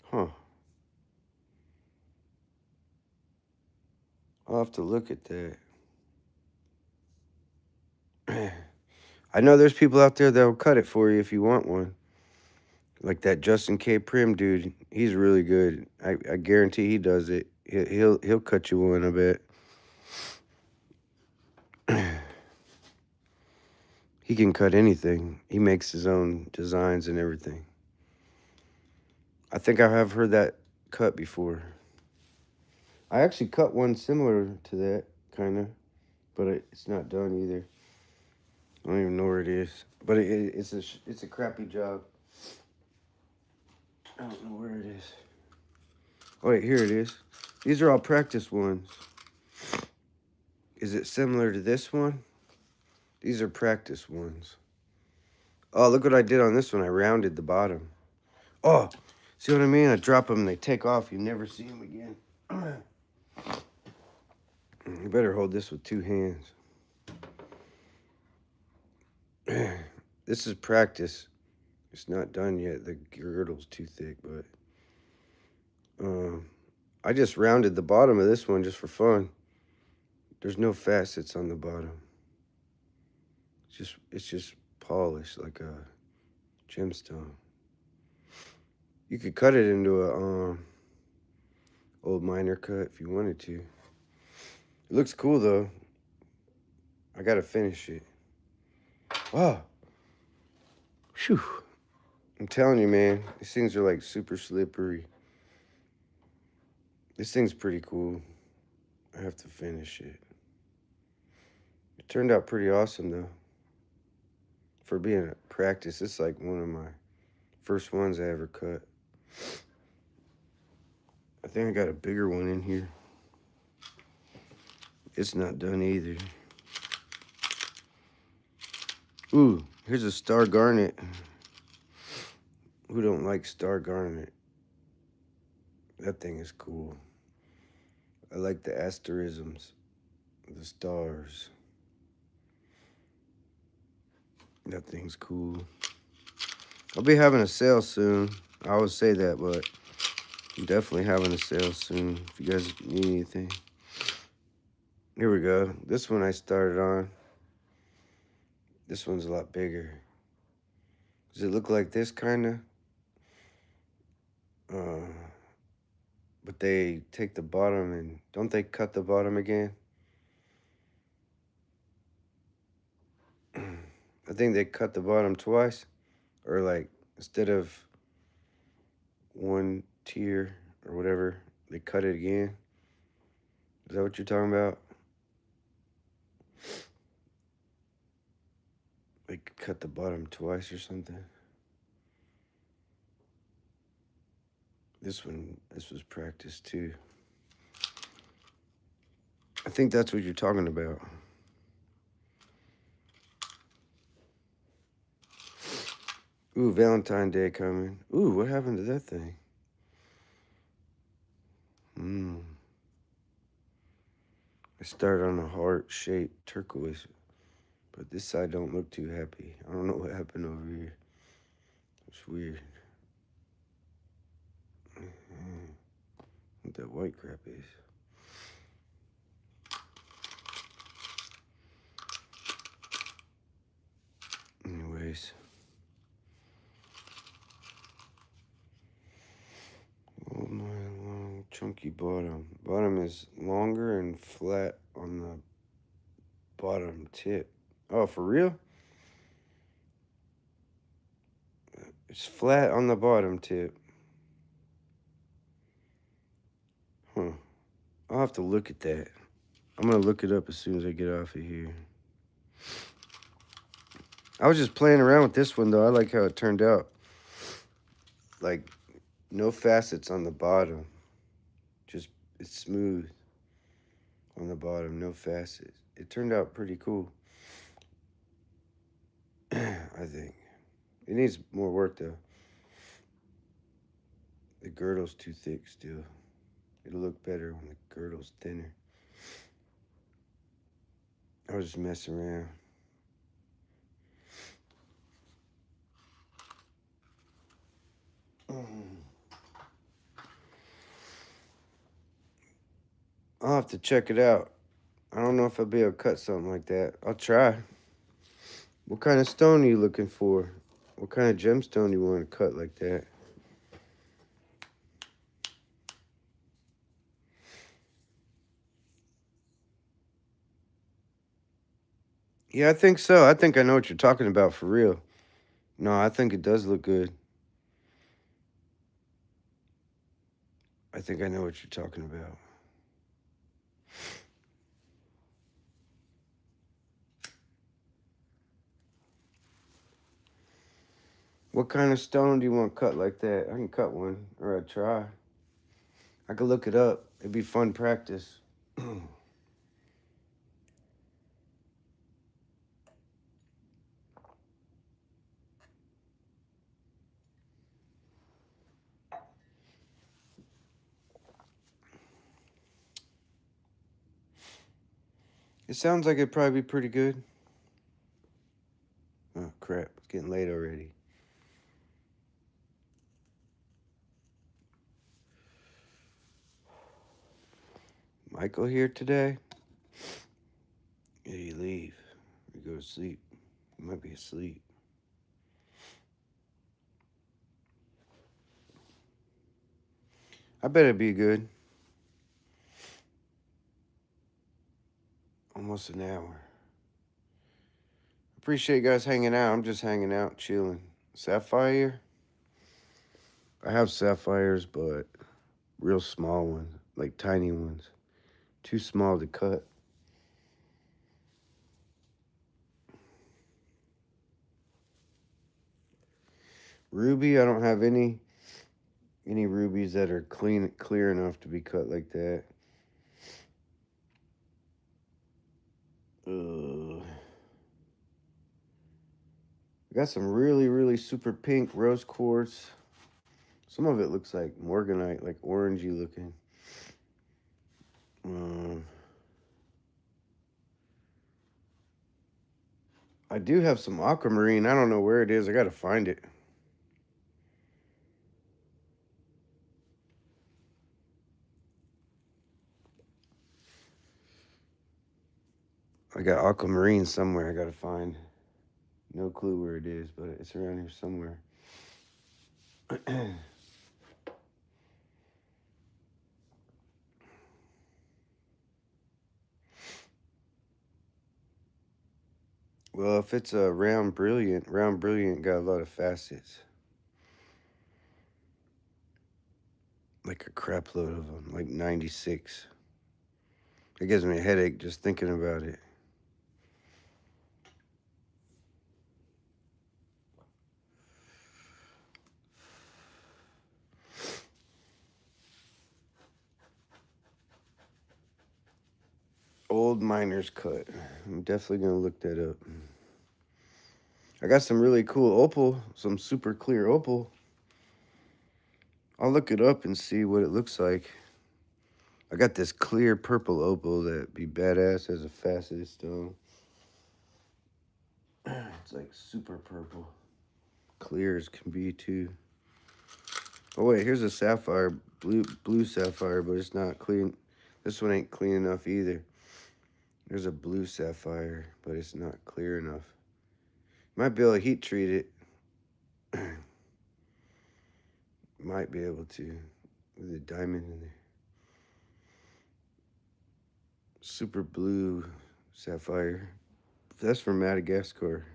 Huh. I'll have to look at that. I know there's people out there that will cut it for you if you want one. Like that Justin K. Prim dude, he's really good. I guarantee he does it. He'll cut you one, I bet. He can cut anything. He makes his own designs and everything. I think I have heard that cut before. I actually cut one similar to that, kind of, but it's not done either. I don't even know where it is, but it's a crappy job. I don't know where it is. Oh wait, here it is. These are all practice ones. Is it similar to this one? These are practice ones. Oh, look what I did on this one. I rounded the bottom. Oh, see what I mean? I drop them and they take off. You never see them again. You better hold this with two hands. This is practice. It's not done yet. The girdle's too thick, but I just rounded the bottom of this one just for fun. There's no facets on the bottom. It's just polished like a gemstone. You could cut it into a old miner cut if you wanted to. It looks cool though. I gotta finish it. Wow. Phew. I'm telling you, man, these things are like super slippery. This thing's pretty cool. I have to finish it. It turned out pretty awesome though. For being a practice, it's like one of my first ones I ever cut. I think I got a bigger one in here. It's not done either. Ooh, here's a star garnet. Who don't like star garnet? That thing is cool. I like the asterisms, the stars. That thing's cool. I'll be having a sale soon. I always say that, but I'm definitely having a sale soon if you guys need anything. Here we go. This one I started on. This one's a lot bigger. Does it look like this kind of? But they take the bottom and don't they cut the bottom again? I think they cut the bottom twice, or like instead of one tier or whatever, they cut it again. Is that what you're talking about? They cut the bottom twice or something. This was practice too. I think that's what you're talking about. Ooh, Valentine's Day coming. Ooh, what happened to that thing? I started on a heart-shaped turquoise, But this side don't look too happy. I don't know what happened over here. It's weird. What that white crap is. Anyways. Oh my long chunky bottom. Bottom is longer and flat on the bottom tip. Oh, for real? It's flat on the bottom tip. Huh. I'll have to look at that. I'm going to look it up as soon as I get off of here. I was just playing around with this one, though. I like how it turned out. Like, no facets on the bottom. Just, it's smooth on the bottom. No facets. It turned out pretty cool. I think. It needs more work, though. The girdle's too thick still. It'll look better when the girdle's thinner. I was just messing around. I'll have to check it out. I don't know if I'll be able to cut something like that. I'll try. What kind of stone are you looking for? What kind of gemstone you want to cut like that? Yeah, I think so. I think I know what you're talking about for real. No, I think it does look good. I think I know what you're talking about. What kind of stone do you want cut like that? I can cut one, or I'll try. I could look it up. It'd be fun practice. It sounds like it'd probably be pretty good. Oh, crap. It's getting late already. Michael here today? Did he leave? Or go to sleep? He might be asleep. I bet it'd be good. Almost an hour. Appreciate you guys hanging out. I'm just hanging out, chilling. Sapphire? I have sapphires, but real small ones, like tiny ones. Too small to cut. Ruby, I don't have any rubies that are clear enough to be cut like that. I got some really super pink rose quartz. Some of it looks like morganite, like orangey looking. I do have some aquamarine. I don't know where it is. I gotta find it. I got aquamarine somewhere I gotta find. No clue where it is, but it's around here somewhere. Well, if it's a round brilliant got a lot of facets. Like a crap load of them, like 96. It gives me a headache just thinking about it. Old miner's cut. I'm definitely going to look that up. I got some really cool opal, some super clear opal. I'll look it up and see what it looks like. I got this clear purple opal that'd be badass as a faceted stone. It's like super purple. Clear as can be too. Oh wait, here's a sapphire, blue sapphire, but it's not clean. This one ain't clean enough either. There's a blue sapphire, but it's not clear enough. Might be able to heat treat it. Might be able to with a diamond in there. Super blue sapphire. That's from Madagascar.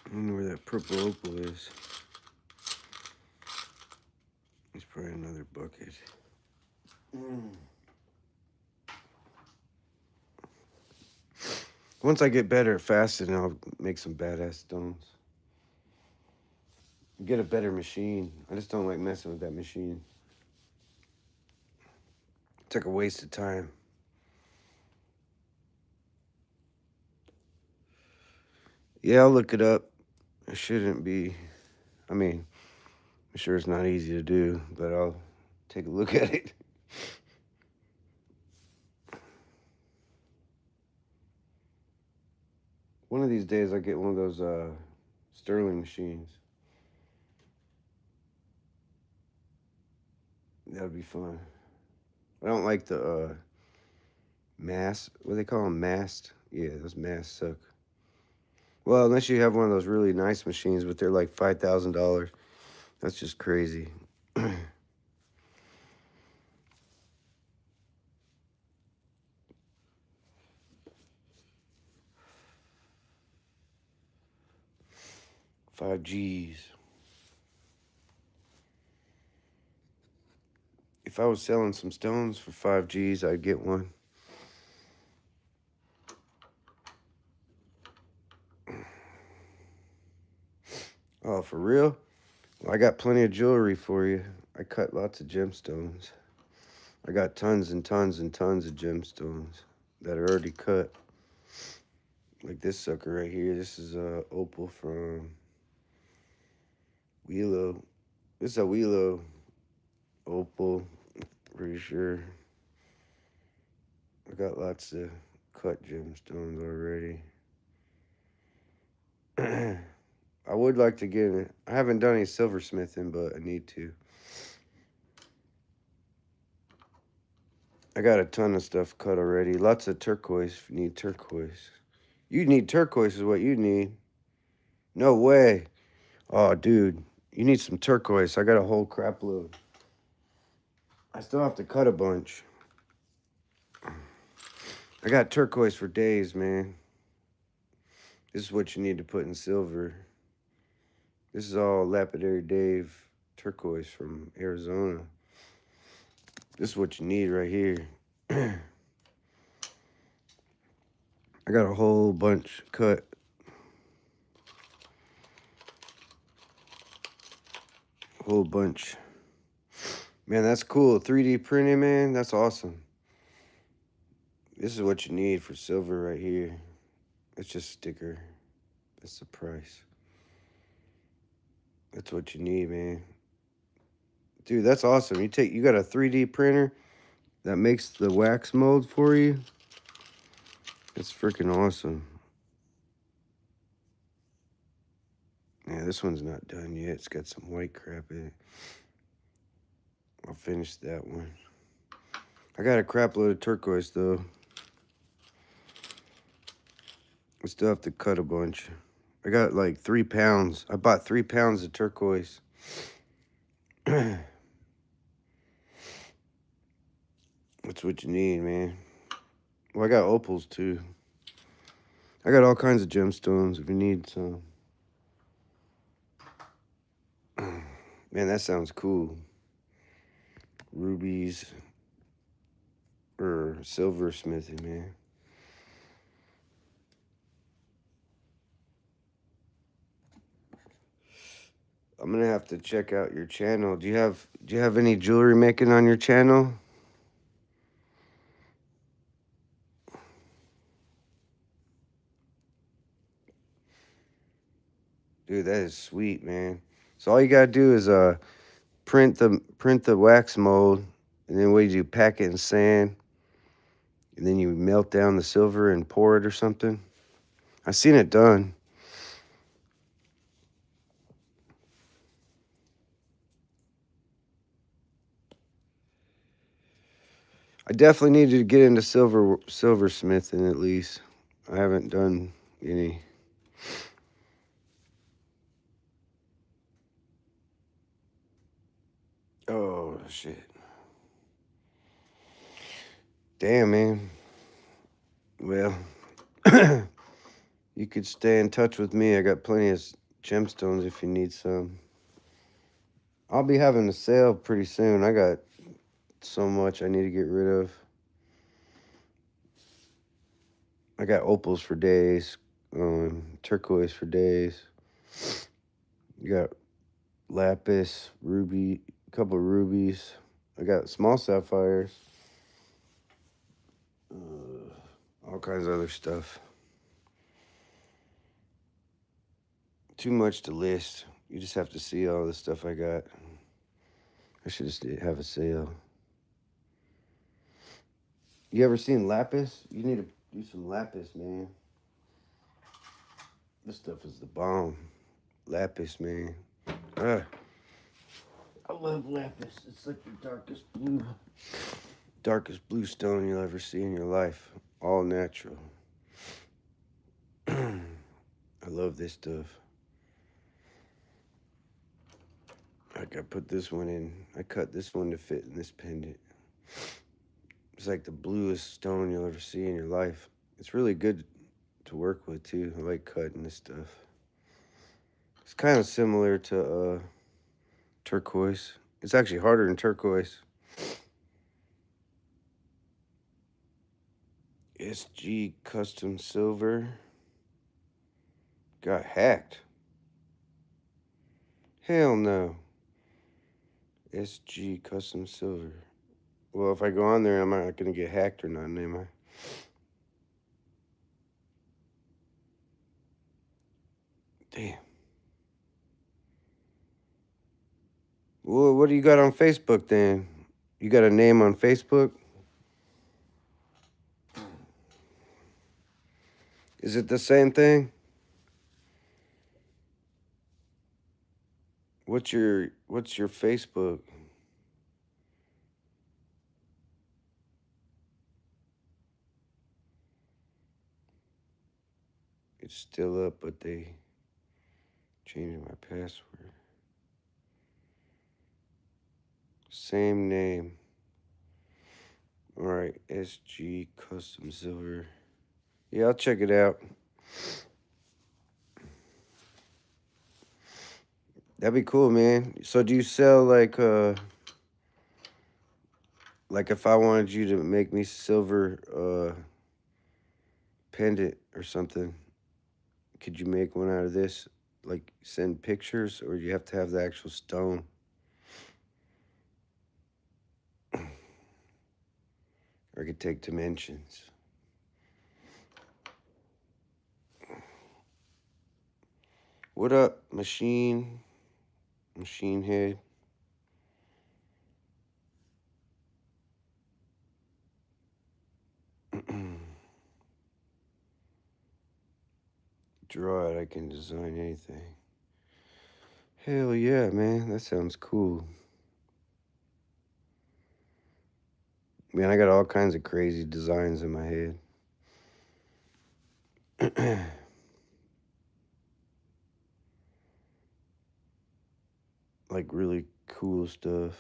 I don't know where that purple opal is. It's probably another bucket. Once I get better at fasting, I'll make some badass stones. Get a better machine. I just don't like messing with that machine. It's like a waste of time. Yeah, I'll look it up. It shouldn't be. I mean, I'm sure it's not easy to do, but I'll take a look at it. One of these days, I'll get one of those Sterling machines. That would be fun. I don't like the mass. What do they call them? Mast? Yeah, those masts suck. Well, unless you have one of those really nice machines, but they're like $5,000. That's just crazy. 5 Gs. If I was selling some stones for 5 Gs, I'd get one. Oh, for real? Well, I got plenty of jewelry for you. I cut lots of gemstones. I got tons and tons and tons of gemstones that are already cut. Like this sucker right here. This is a opal from Willow. This is a Willow opal. Pretty sure. I got lots of cut gemstones already. I would like to get it. I haven't done any silversmithing, but I need to. I got a ton of stuff cut already. Lots of turquoise if you need turquoise. You need turquoise is what you need. No way. Oh, dude. You need some turquoise. I got a whole crap load. I still have to cut a bunch. I got turquoise for days, man. This is what you need to put in silver. This is all Lapidary Dave turquoise from Arizona. This is what you need right here. I got a whole bunch cut. Whole bunch. Man, that's cool. 3D printing, man. That's awesome. This is what you need for silver right here. It's just a sticker. That's the price. That's what you need, man. Dude, that's awesome. You got a 3D printer that makes the wax mold for you. It's freaking awesome. Yeah, this one's not done yet. It's got some white crap in it. I'll finish that one. I got a crap load of turquoise, though. I still have to cut a bunch. I got like 3 pounds. I bought 3 pounds of turquoise. That's what you need, man. Well, I got opals, too. I got all kinds of gemstones if you need some. Man, that sounds cool. Rubies or silversmithing, man. I'm gonna have to check out your channel. Do you have any jewelry making on your channel? Dude, that is sweet, man. So all you gotta do is print the wax mold, and then what do you do? Pack it in sand, and then you melt down the silver and pour it or something. I've seen it done. I definitely need to get into silversmithing at least. I haven't done any. Oh shit. Damn, man. Well, you could stay in touch with me. I got plenty of gemstones if you need some. I'll be having a sale pretty soon. I got so much I need to get rid of. I got opals for days, turquoise for days. You got lapis, ruby, a couple of rubies. I got small sapphires. All kinds of other stuff. Too much to list. You just have to see all the stuff I got. I should just have a sale. You ever seen lapis? You need to do some lapis, man. This stuff is the bomb. Lapis, man. I love lapis. It's like the darkest blue stone you'll ever see in your life. All natural. I love this stuff. I put this one in. I cut this one to fit in this pendant. It's like the bluest stone you'll ever see in your life. It's really good to work with too. I like cutting this stuff. It's kind of similar to turquoise. It's actually harder than turquoise. SG Custom Silver got hacked. Hell no. SG Custom Silver. Well, if I go on there, I'm not going to get hacked or nothing, am I? Damn. Well, what do you got on Facebook then? You got a name on Facebook? Is it the same thing? What's your Facebook? It's still up, but they changed my password. Same name. All right, SG Custom Silver. Yeah, I'll check it out. That'd be cool, man. So do you sell like if I wanted you to make me silver pendant or something, could you make one out of this? Like send pictures, or do you have to have the actual stone? Or I could take dimensions. What up, machine head? Draw it, I can design anything. Hell yeah, man, that sounds cool. Man, I got all kinds of crazy designs in my head. Like really cool stuff.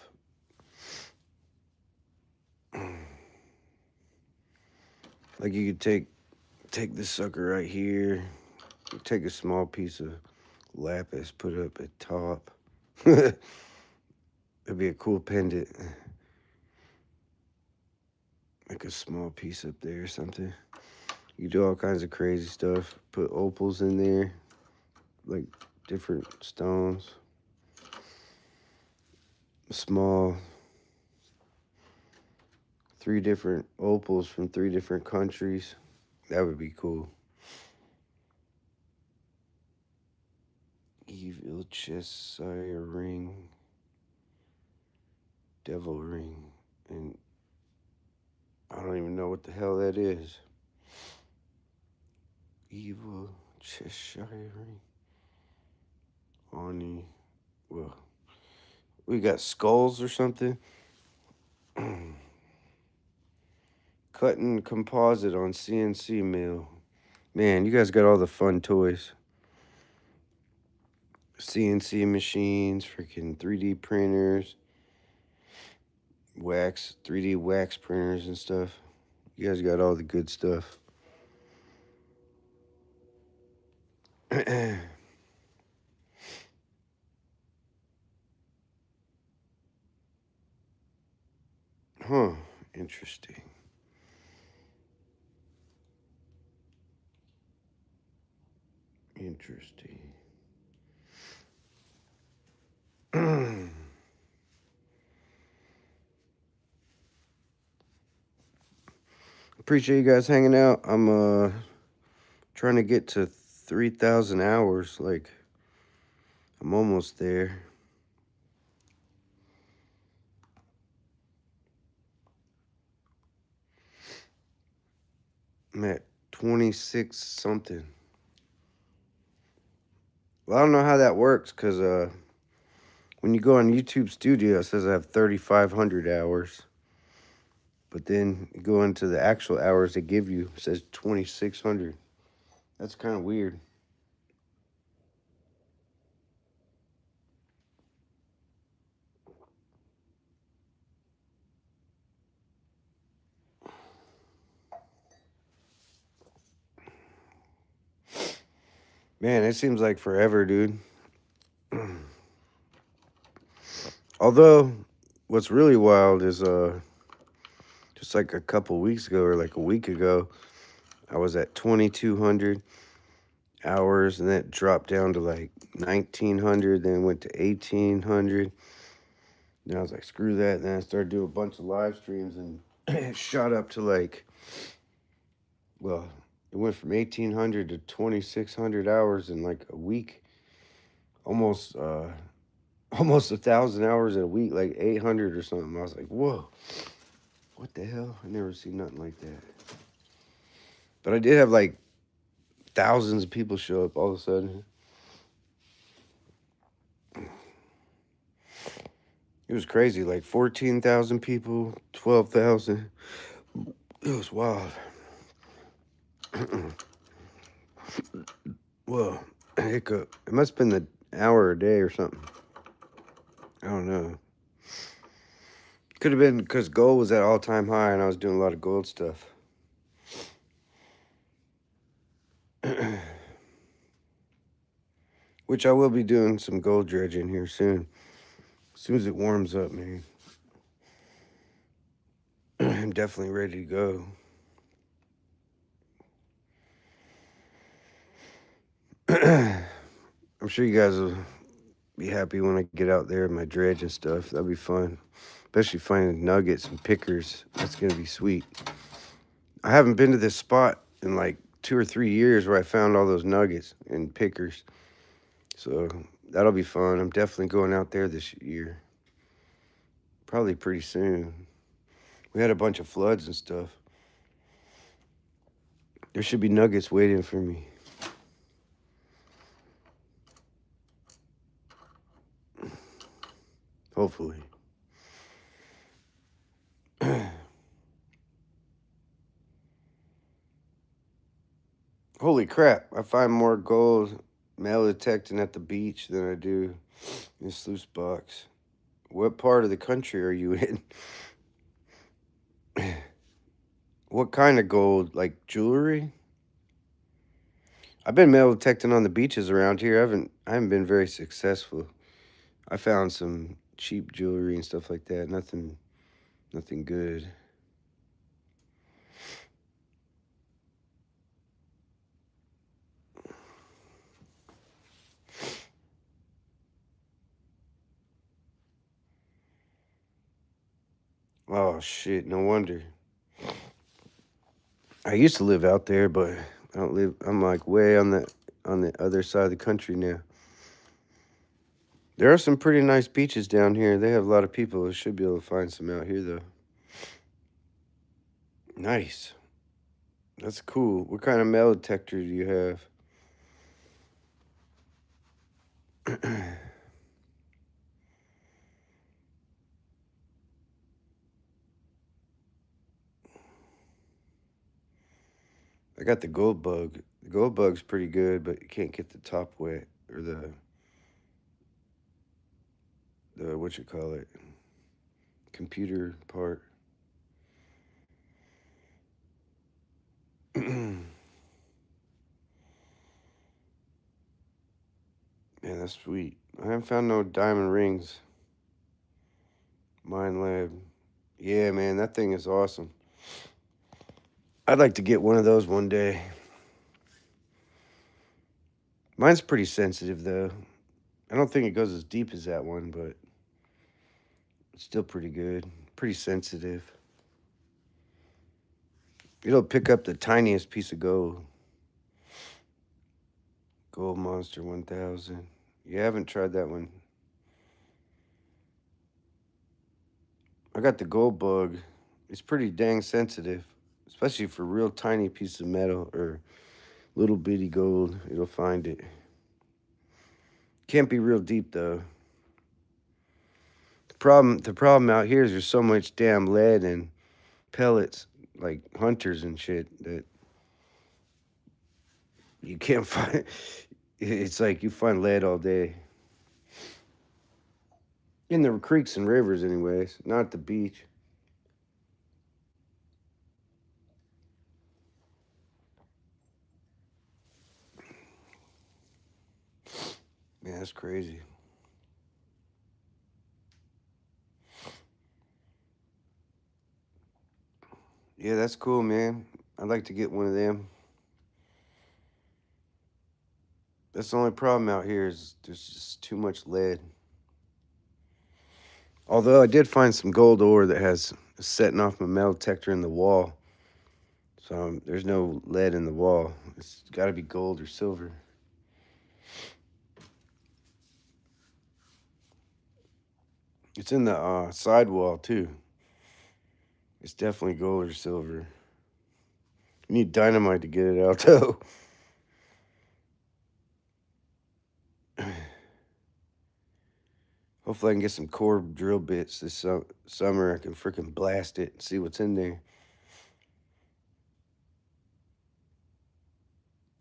Like you could take this sucker right here, take a small piece of lapis, put it up at top. It'd be a cool pendant. Like a small piece up there or something. You do all kinds of crazy stuff. Put opals in there, like different stones. Small, 3 different opals from 3 different countries. That would be cool. Evil Cheshire ring. devil ring. And I don't even know what the hell that is. Evil Cheshire ring. Oni. Well, we got skulls or something. Cutting composite on CNC mill. Man, you guys got all the fun toys. CNC machines, freaking 3D printers, wax, 3D wax printers and stuff. You guys got all the good stuff. Huh, interesting. Interesting. Appreciate you guys hanging out. I'm trying to get to 3,000 hours. Like, I'm almost there. I'm at 26 something. Well, I don't know how that works because when you go on YouTube Studio, it says I have 3,500 hours. But then you go into the actual hours they give you, it says 2,600. That's kind of weird. Man, it seems like forever, dude. Although, what's really wild is just like a couple weeks ago or like a week ago, I was at 2,200 hours, and then it dropped down to like 1,900, then it went to 1,800. Then I was like, screw that. Then I started doing a bunch of live streams, and it shot up to like, well, it went from 1,800 to 2,600 hours in like a week. Almost 1,000 hours in a week, like 800 or something. I was like, whoa, what the hell? I never seen nothing like that. But I did have like thousands of people show up all of a sudden. It was crazy, like 14,000 people, 12,000. It was wild. Whoa, hiccup. It must have been the hour a day or something. I don't know. Could have been because gold was at all-time high and I was doing a lot of gold stuff. Which I will be doing some gold dredging here soon. As soon as it warms up, man. I'm definitely ready to go. I'm sure you guys will be happy when I get out there with my dredge and stuff. That'll be fun. Especially finding nuggets and pickers. That's going to be sweet. I haven't been to this spot in like 2 or 3 years where I found all those nuggets and pickers. So that'll be fun. I'm definitely going out there this year. Probably pretty soon. We had a bunch of floods and stuff. There should be nuggets waiting for me. Hopefully. Holy crap. I find more gold metal detecting at the beach than I do in sluice box. What part of the country are you in? What kind of gold? Like jewelry? I've been metal detecting on the beaches around here. I haven't been very successful. I found some cheap jewelry and stuff like that. Nothing good. Oh shit, no wonder. I used to live out there, but I don't live. I'm like way on the other side of the country now. There are some pretty nice beaches down here. They have a lot of people. I should be able to find some out here, though. Nice. That's cool. What kind of metal detector do you have? I got the gold bug. The gold bug's pretty good, but you can't get the top wet or the what you call it, computer part. Man, that's sweet. I haven't found no diamond rings. Mine lab. Yeah, man, that thing is awesome. I'd like to get one of those one day. Mine's pretty sensitive though. I don't think it goes as deep as that one, but it's still pretty good. Pretty sensitive. It'll pick up the tiniest piece of gold. Gold Monster 1000. You haven't tried that one. I got the gold bug. It's pretty dang sensitive, especially for real tiny piece of metal or little bitty gold. It'll find it. Can't be real deep though. The problem out here is there's so much damn lead and pellets, like hunters and shit, that you can't find. It's like you find lead all day in the creeks and rivers, anyways. Not at the beach. Man, that's crazy. Yeah, that's cool, man. I'd like to get one of them. That's the only problem out here is there's just too much lead. Although I did find some gold ore that has setting off my metal detector in the wall. So there's no lead in the wall. It's got to be gold or silver. It's in the sidewall too. It's definitely gold or silver. You need dynamite to get it out though. Hopefully I can get some core drill bits this summer. I can freaking blast it and see what's in there.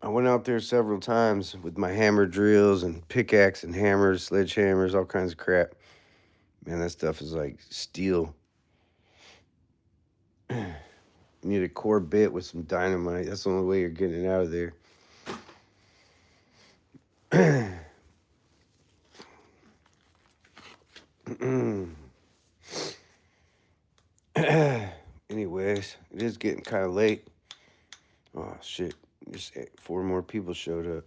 I went out there several times with my hammer drills and pickaxe and hammers, sledgehammers, all kinds of crap. Man, that stuff is like steel. You need a core bit with some dynamite. That's the only way you're getting it out of there. Anyways, it is getting kind of late. Oh, shit. Just 4 more people showed up.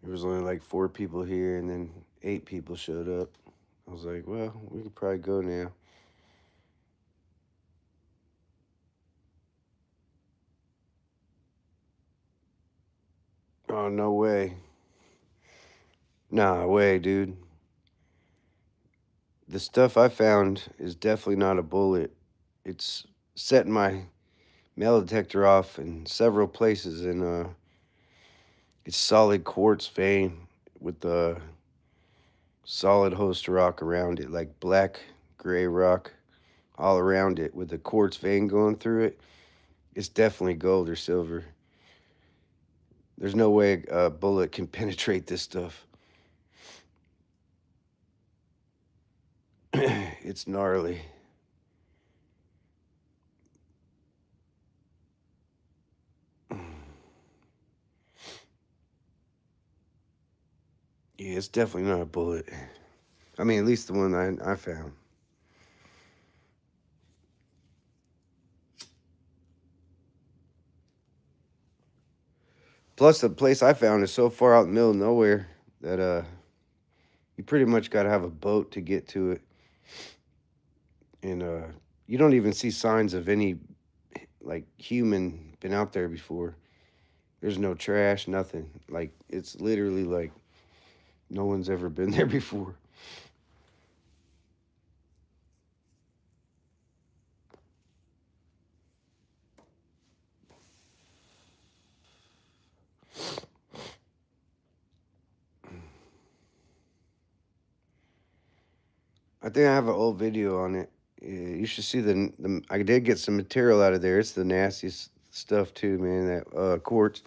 There was only like 4 people here, and then 8 people showed up. I was like, well, we could probably go now. Oh, no way. Nah, way, dude. The stuff I found is definitely not a bullet. It's setting my metal detector off in several places, and it's solid quartz vein with the solid host rock around it, like black, gray rock all around it with the quartz vein going through it. It's definitely gold or silver. There's no way a bullet can penetrate this stuff. It's gnarly. Yeah, it's definitely not a bullet. I mean, at least the one I found. Plus, the place I found is so far out in the middle of nowhere that you pretty much got to have a boat to get to it, and you don't even see signs of any like human been out there before. There's no trash, nothing. Like it's literally like No one's ever been there before. I think I have an old video on it. You should see the. I did get some material out of there. It's the nastiest stuff too, man. That quartz.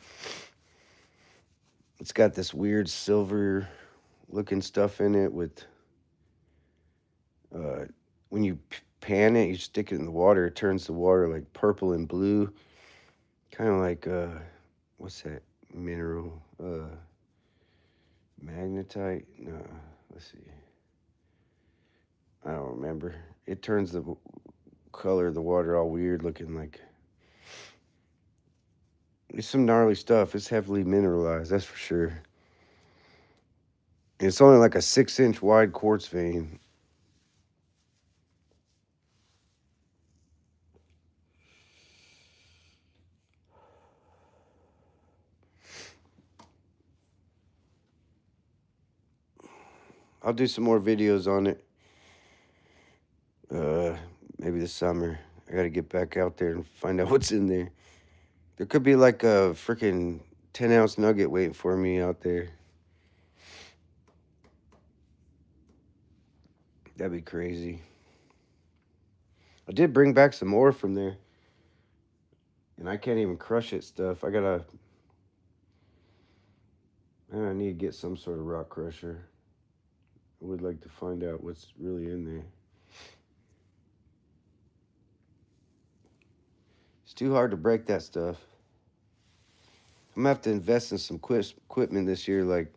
It's got this weird silver looking stuff in it with. Uh, when you pan it, you stick it in the water. It turns the water like purple and blue, kind of like what's that mineral? Magnetite? No, let's see. I don't remember. It turns the color of the water all weird looking like. It's some gnarly stuff. It's heavily mineralized, that's for sure. And it's only like a 6-inch wide quartz vein. I'll do some more videos on it. Maybe this summer. I gotta get back out there and find out what's in there. There could be like a freaking 10-ounce nugget waiting for me out there. That'd be crazy. I did bring back some ore from there. And I can't even crush it stuff. I need to get some sort of rock crusher. I would like to find out what's really in there. It's too hard to break that stuff. I'm gonna have to invest in some equipment this year, like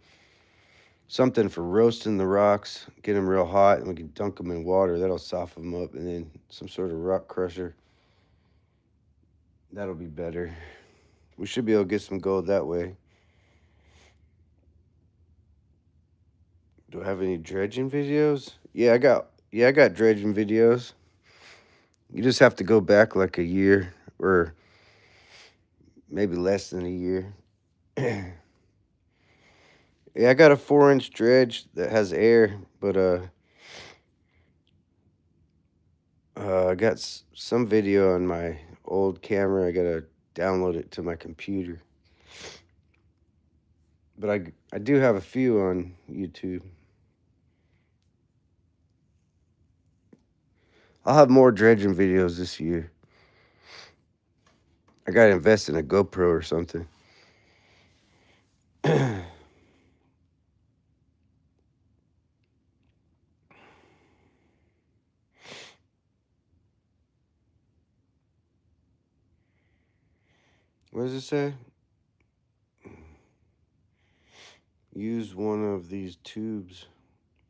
something for roasting the rocks, get them real hot, and we can dunk them in water. That'll soften them up, and then some sort of rock crusher. That'll be better. We should be able to get some gold that way. Do I have any dredging videos? Yeah, I got dredging videos. You just have to go back like a year or maybe less than a year. Yeah, I got a 4-inch dredge that has air, but I got some video on my old camera. I gotta download it to my computer. But I do have a few on YouTube. I'll have more dredging videos this year. I gotta invest in a GoPro or something. What does it say? Use one of these tubes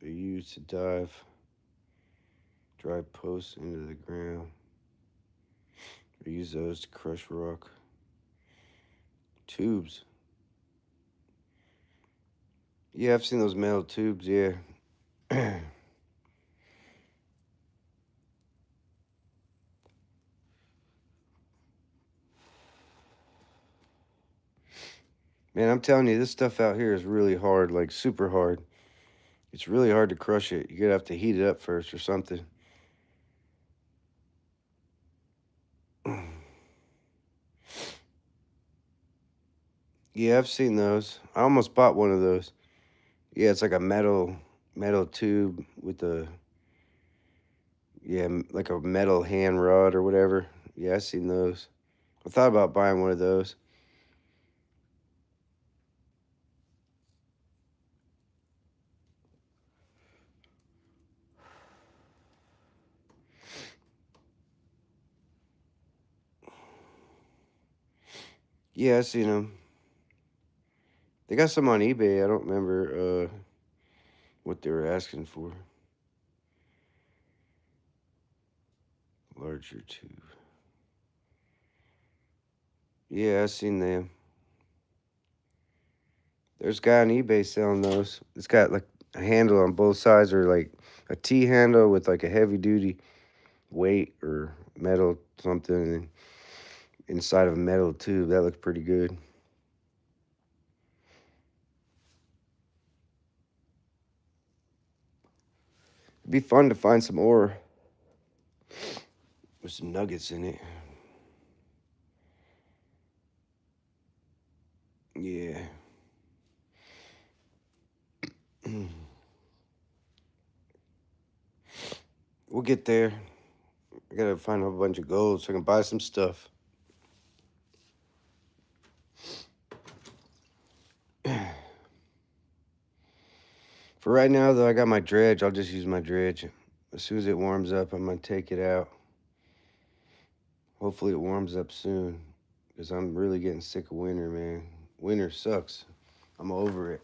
they use to dive dry posts into the ground. Or use those to crush rock. Tubes. Yeah, I've seen those metal tubes, yeah. Man, I'm telling you, this stuff out here is really hard, like super hard. It's really hard to crush it. You're gonna have to heat it up first or something. Yeah, I've seen those. I almost bought one of those. Yeah, it's like a metal tube with like a metal hand rod or whatever. Yeah, I've seen those. I thought about buying one of those. Yeah, I've seen them. They got some on eBay. I don't remember what they were asking for. Larger tube. Yeah, I've seen them. There's a guy on eBay selling those. It's got like a handle on both sides, or like a T handle with like a heavy duty weight or metal something, and inside of a metal tube. That looks pretty good. It'd be fun to find some ore with some nuggets in it. Yeah. We'll get there. I gotta find a whole bunch of gold so I can buy some stuff. For right now, though, I got my dredge. I'll just use my dredge. As soon as it warms up, I'm gonna take it out. Hopefully it warms up soon, because I'm really getting sick of winter, man. Winter sucks. I'm over it.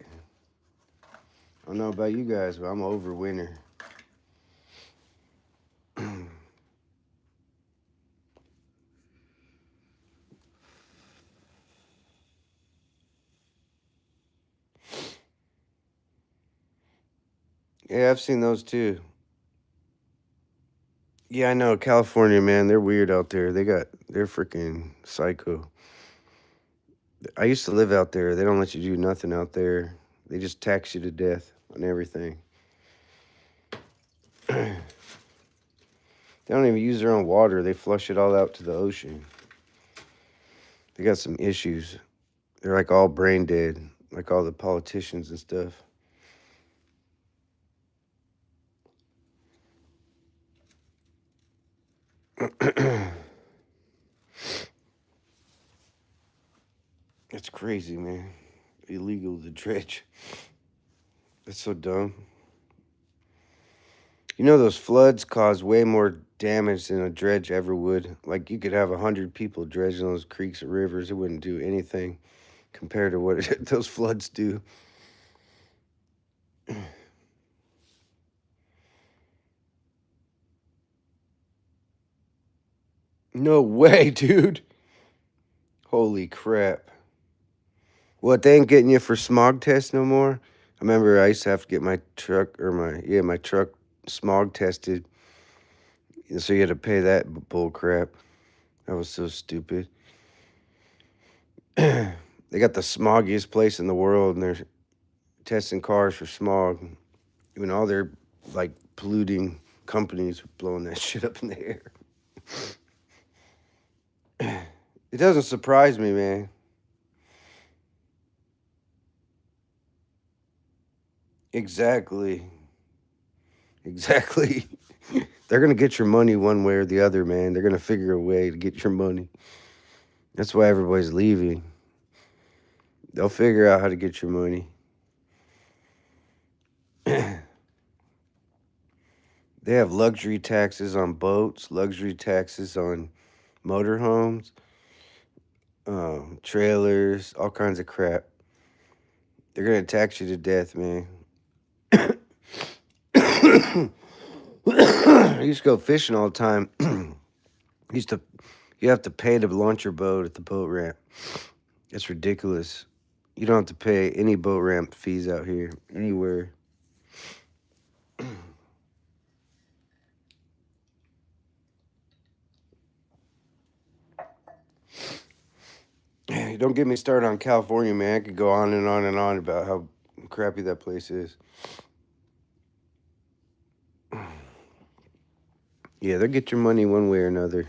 I don't know about you guys, but I'm over winter. Yeah, I've seen those too. Yeah, I know. California, man, they're weird out there. They're freaking psycho. I used to live out there. They don't let you do nothing out there. They just tax you to death on everything. They don't even use their own water. They flush it all out to the ocean. They got some issues. They're like all brain dead, like all the politicians and stuff. It's crazy, man. Illegal to dredge. That's so dumb. You know, those floods cause way more damage than a dredge ever would. Like, you could have 100 people dredging those creeks or rivers. It wouldn't do anything compared to what those floods do. No way, dude. Holy crap. What, they ain't getting you for smog test no more? I remember I used to have to get my truck, or my truck smog tested. So you had to pay that bull crap. That was so stupid. They got the smoggiest place in the world, and they're testing cars for smog. Even all their, like, polluting companies are blowing that shit up in the air. It doesn't surprise me, man. Exactly. Exactly. They're going to get your money one way or the other, man. They're going to figure a way to get your money. That's why everybody's leaving. They'll figure out how to get your money. They have luxury taxes on boats, luxury taxes on motorhomes, trailers, all kinds of crap. They're going to tax you to death, man. I used to go fishing all the time. You have to pay to launch your boat at the boat ramp. It's ridiculous. You don't have to pay any boat ramp fees out here, anywhere. Don't get me started on California, man. I could go on and on and on about how crappy that place is. Yeah, they'll get your money one way or another.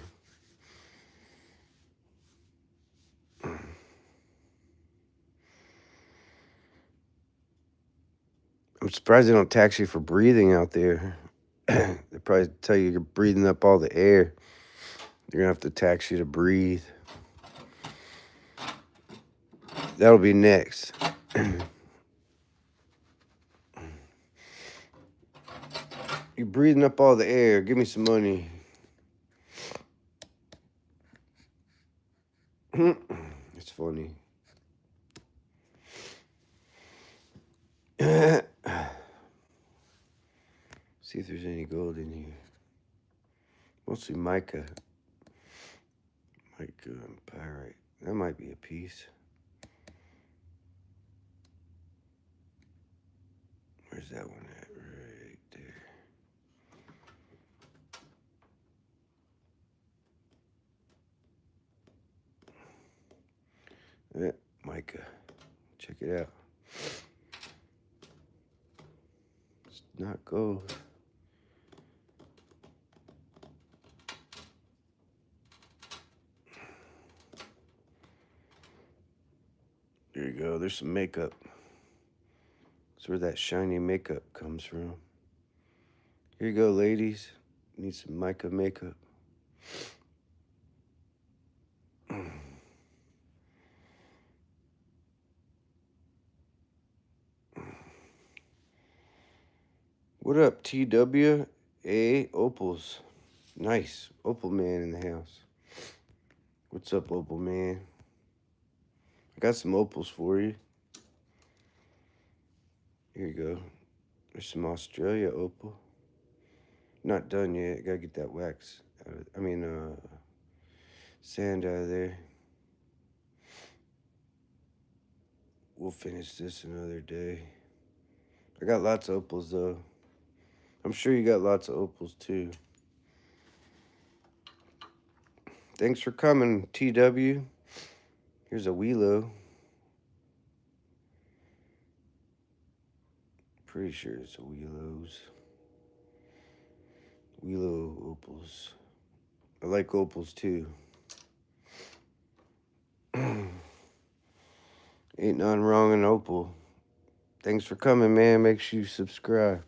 I'm surprised they don't tax you for breathing out there. They probably tell you you're breathing up all the air. They're going to have to tax you to breathe. That'll be next. You're breathing up all the air. Give me some money. It's funny. See if there's any gold in here. Mostly mica. Mica and pyrite. That might be a piece. Where's that one at? Right there. Yeah, mica. Check it out. It's not gold. you go. There's some makeup. That's where that shiny makeup comes from. Here you go, ladies. Need some mica makeup. What up, TWA Opals? Nice. Opal man in the house. What's up, Opal man? I got some opals for you. Here you go. There's some Australia opal. Not done yet. Gotta get that wax out of, sand out of there. We'll finish this another day. I got lots of opals though. I'm sure you got lots of opals too. Thanks for coming, TW. Here's a Willow. Pretty sure it's a Willow opals. I like opals too. Ain't nothing wrong in opal. Thanks for coming, man. Make sure you subscribe.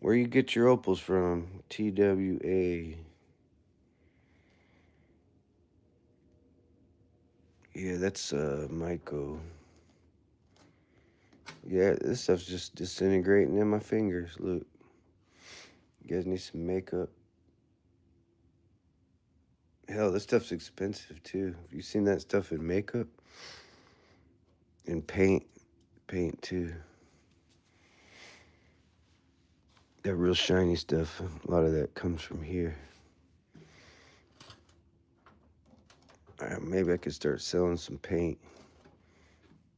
Where you get your opals from? TWA. Yeah, that's Myco. Yeah, this stuff's just disintegrating in my fingers. Look. You guys need some makeup. Hell, this stuff's expensive too. Have you seen that stuff in makeup? And paint. Paint too. That real shiny stuff, a lot of that comes from here. Maybe I could start selling some paint.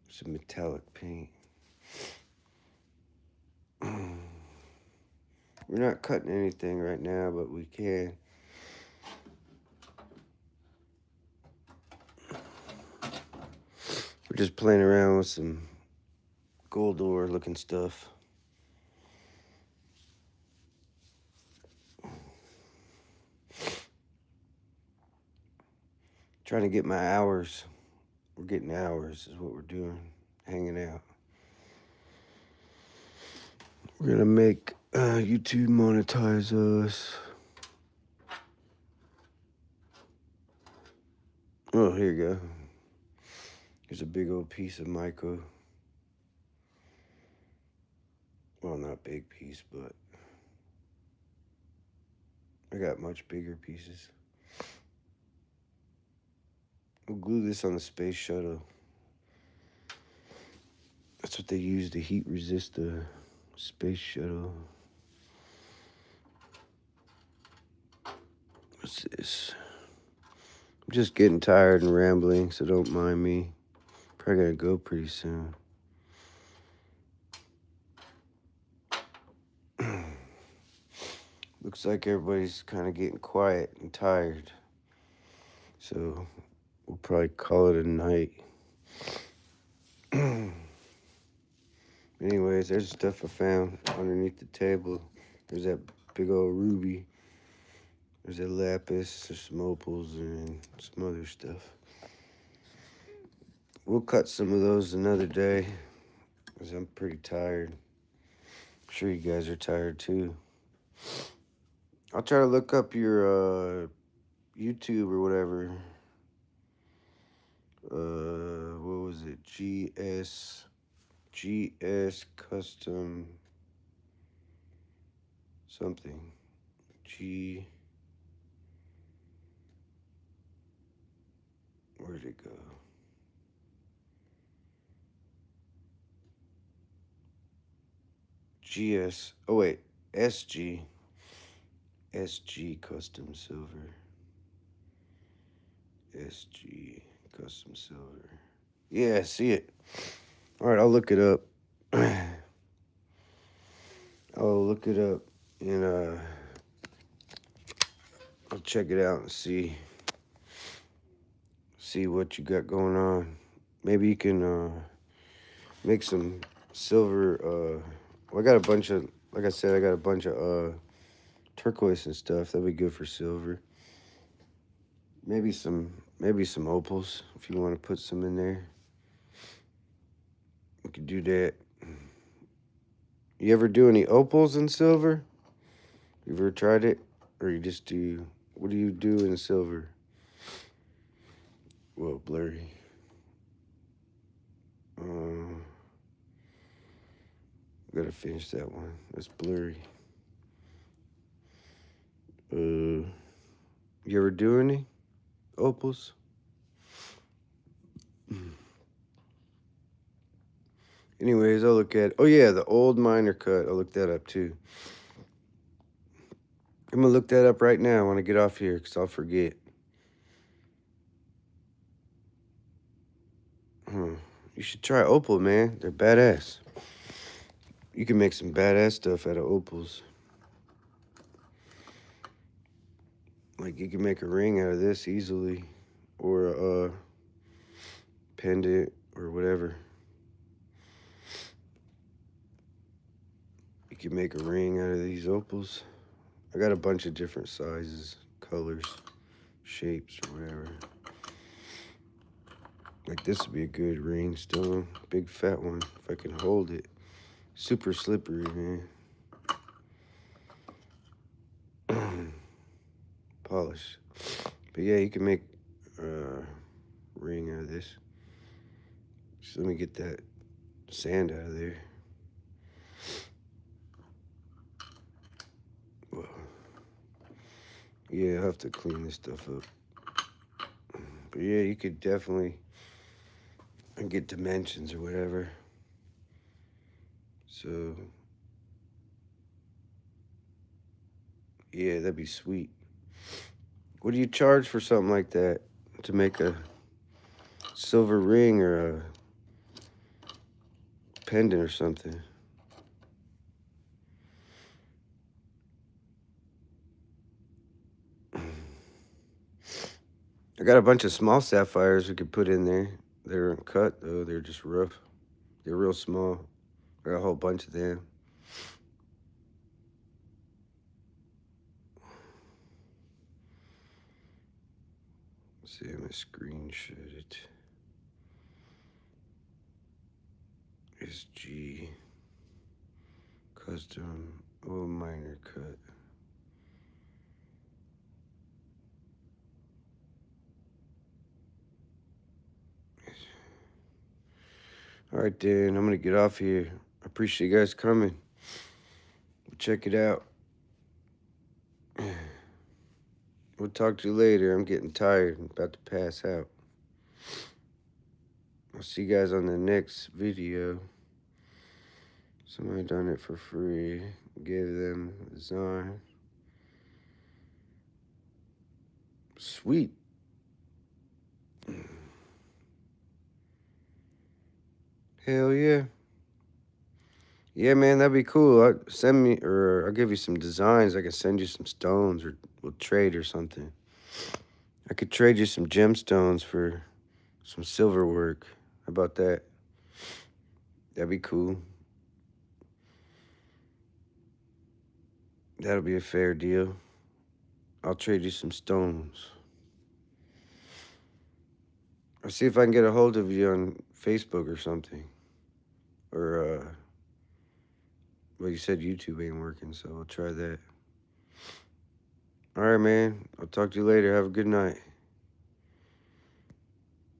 Some metallic paint. We're not cutting anything right now, but we can. We're just playing around with some gold ore looking stuff. Trying to get my hours. We're getting hours is what we're doing. Hanging out. We're gonna make YouTube monetize us. Oh, here you go. Here's a big old piece of mica. Well, not big piece, but I got much bigger pieces. We'll glue this on the space shuttle. That's what they use to heat resist the space shuttle. What's this? I'm just getting tired and rambling, so don't mind me. Probably gotta go pretty soon. Looks like everybody's kind of getting quiet and tired. So we'll probably call it a night. Anyways, there's stuff I found underneath the table. There's that big old ruby. There's a lapis, there's some opals, and some other stuff. We'll cut some of those another day, because I'm pretty tired. I'm sure you guys are tired too. I'll try to look up your YouTube or whatever. What was it? GS custom something. Where'd it go? GS. Oh wait, SG custom silver. SG custom silver. Yeah, I see it. All right, I'll look it up. I'll look it up and I'll check it out and see what you got going on. Maybe you can make some silver. Well, I got a bunch of, like I said, I got a bunch of turquoise and stuff. That'd be good for silver. Maybe some opals if you want to put some in there. You could do that. You ever do any opals in silver? You ever tried it? Or you just do, what do you do in silver? Well, blurry. Gotta finish that one. That's blurry. You ever do any opals? Anyways, I'll look at, oh yeah, the old miner cut. I'll look that up too. I'm gonna look that up right now when I get off here, because I'll forget. You should try opal, man. They're badass. You can make some badass stuff out of opals. Like, you can make a ring out of this easily, or a pendant, or whatever. You can make a ring out of these opals. I got a bunch of different sizes, colors, shapes, or whatever. Like, this would be a good ring stone. Big fat one, if I can hold it. Super slippery, man. Polish. But yeah, you can make a ring out of this. Just let me get that sand out of there. Well, yeah, I'll have to clean this stuff up. But yeah, you could definitely get dimensions or whatever. So, yeah, that'd be sweet. What do you charge for something like that? To make a silver ring or a pendant or something? I got a bunch of small sapphires we could put in there. They're uncut, though. They're just rough. They're real small. I got a whole bunch of them. Let's see, I'm going to screenshot it. SG. Custom. Oh, minor cut. All right, then. I'm going to get off here. I appreciate you guys coming. Check it out. We'll talk to you later. I'm getting tired. I'm about to pass out. I'll see you guys on the next video. Somebody done it for free. Gave them a design. Sweet. Hell yeah. Yeah, man, that'd be cool. Send me, or I'll give you some designs. I can send you some stones, or we'll trade or something. I could trade you some gemstones for some silver work. How about that? That'd be cool. That'll be a fair deal. I'll trade you some stones. I'll see if I can get a hold of you on Facebook or something. Or, well, you said YouTube ain't working, so I'll try that. All right, man. I'll talk to you later. Have a good night.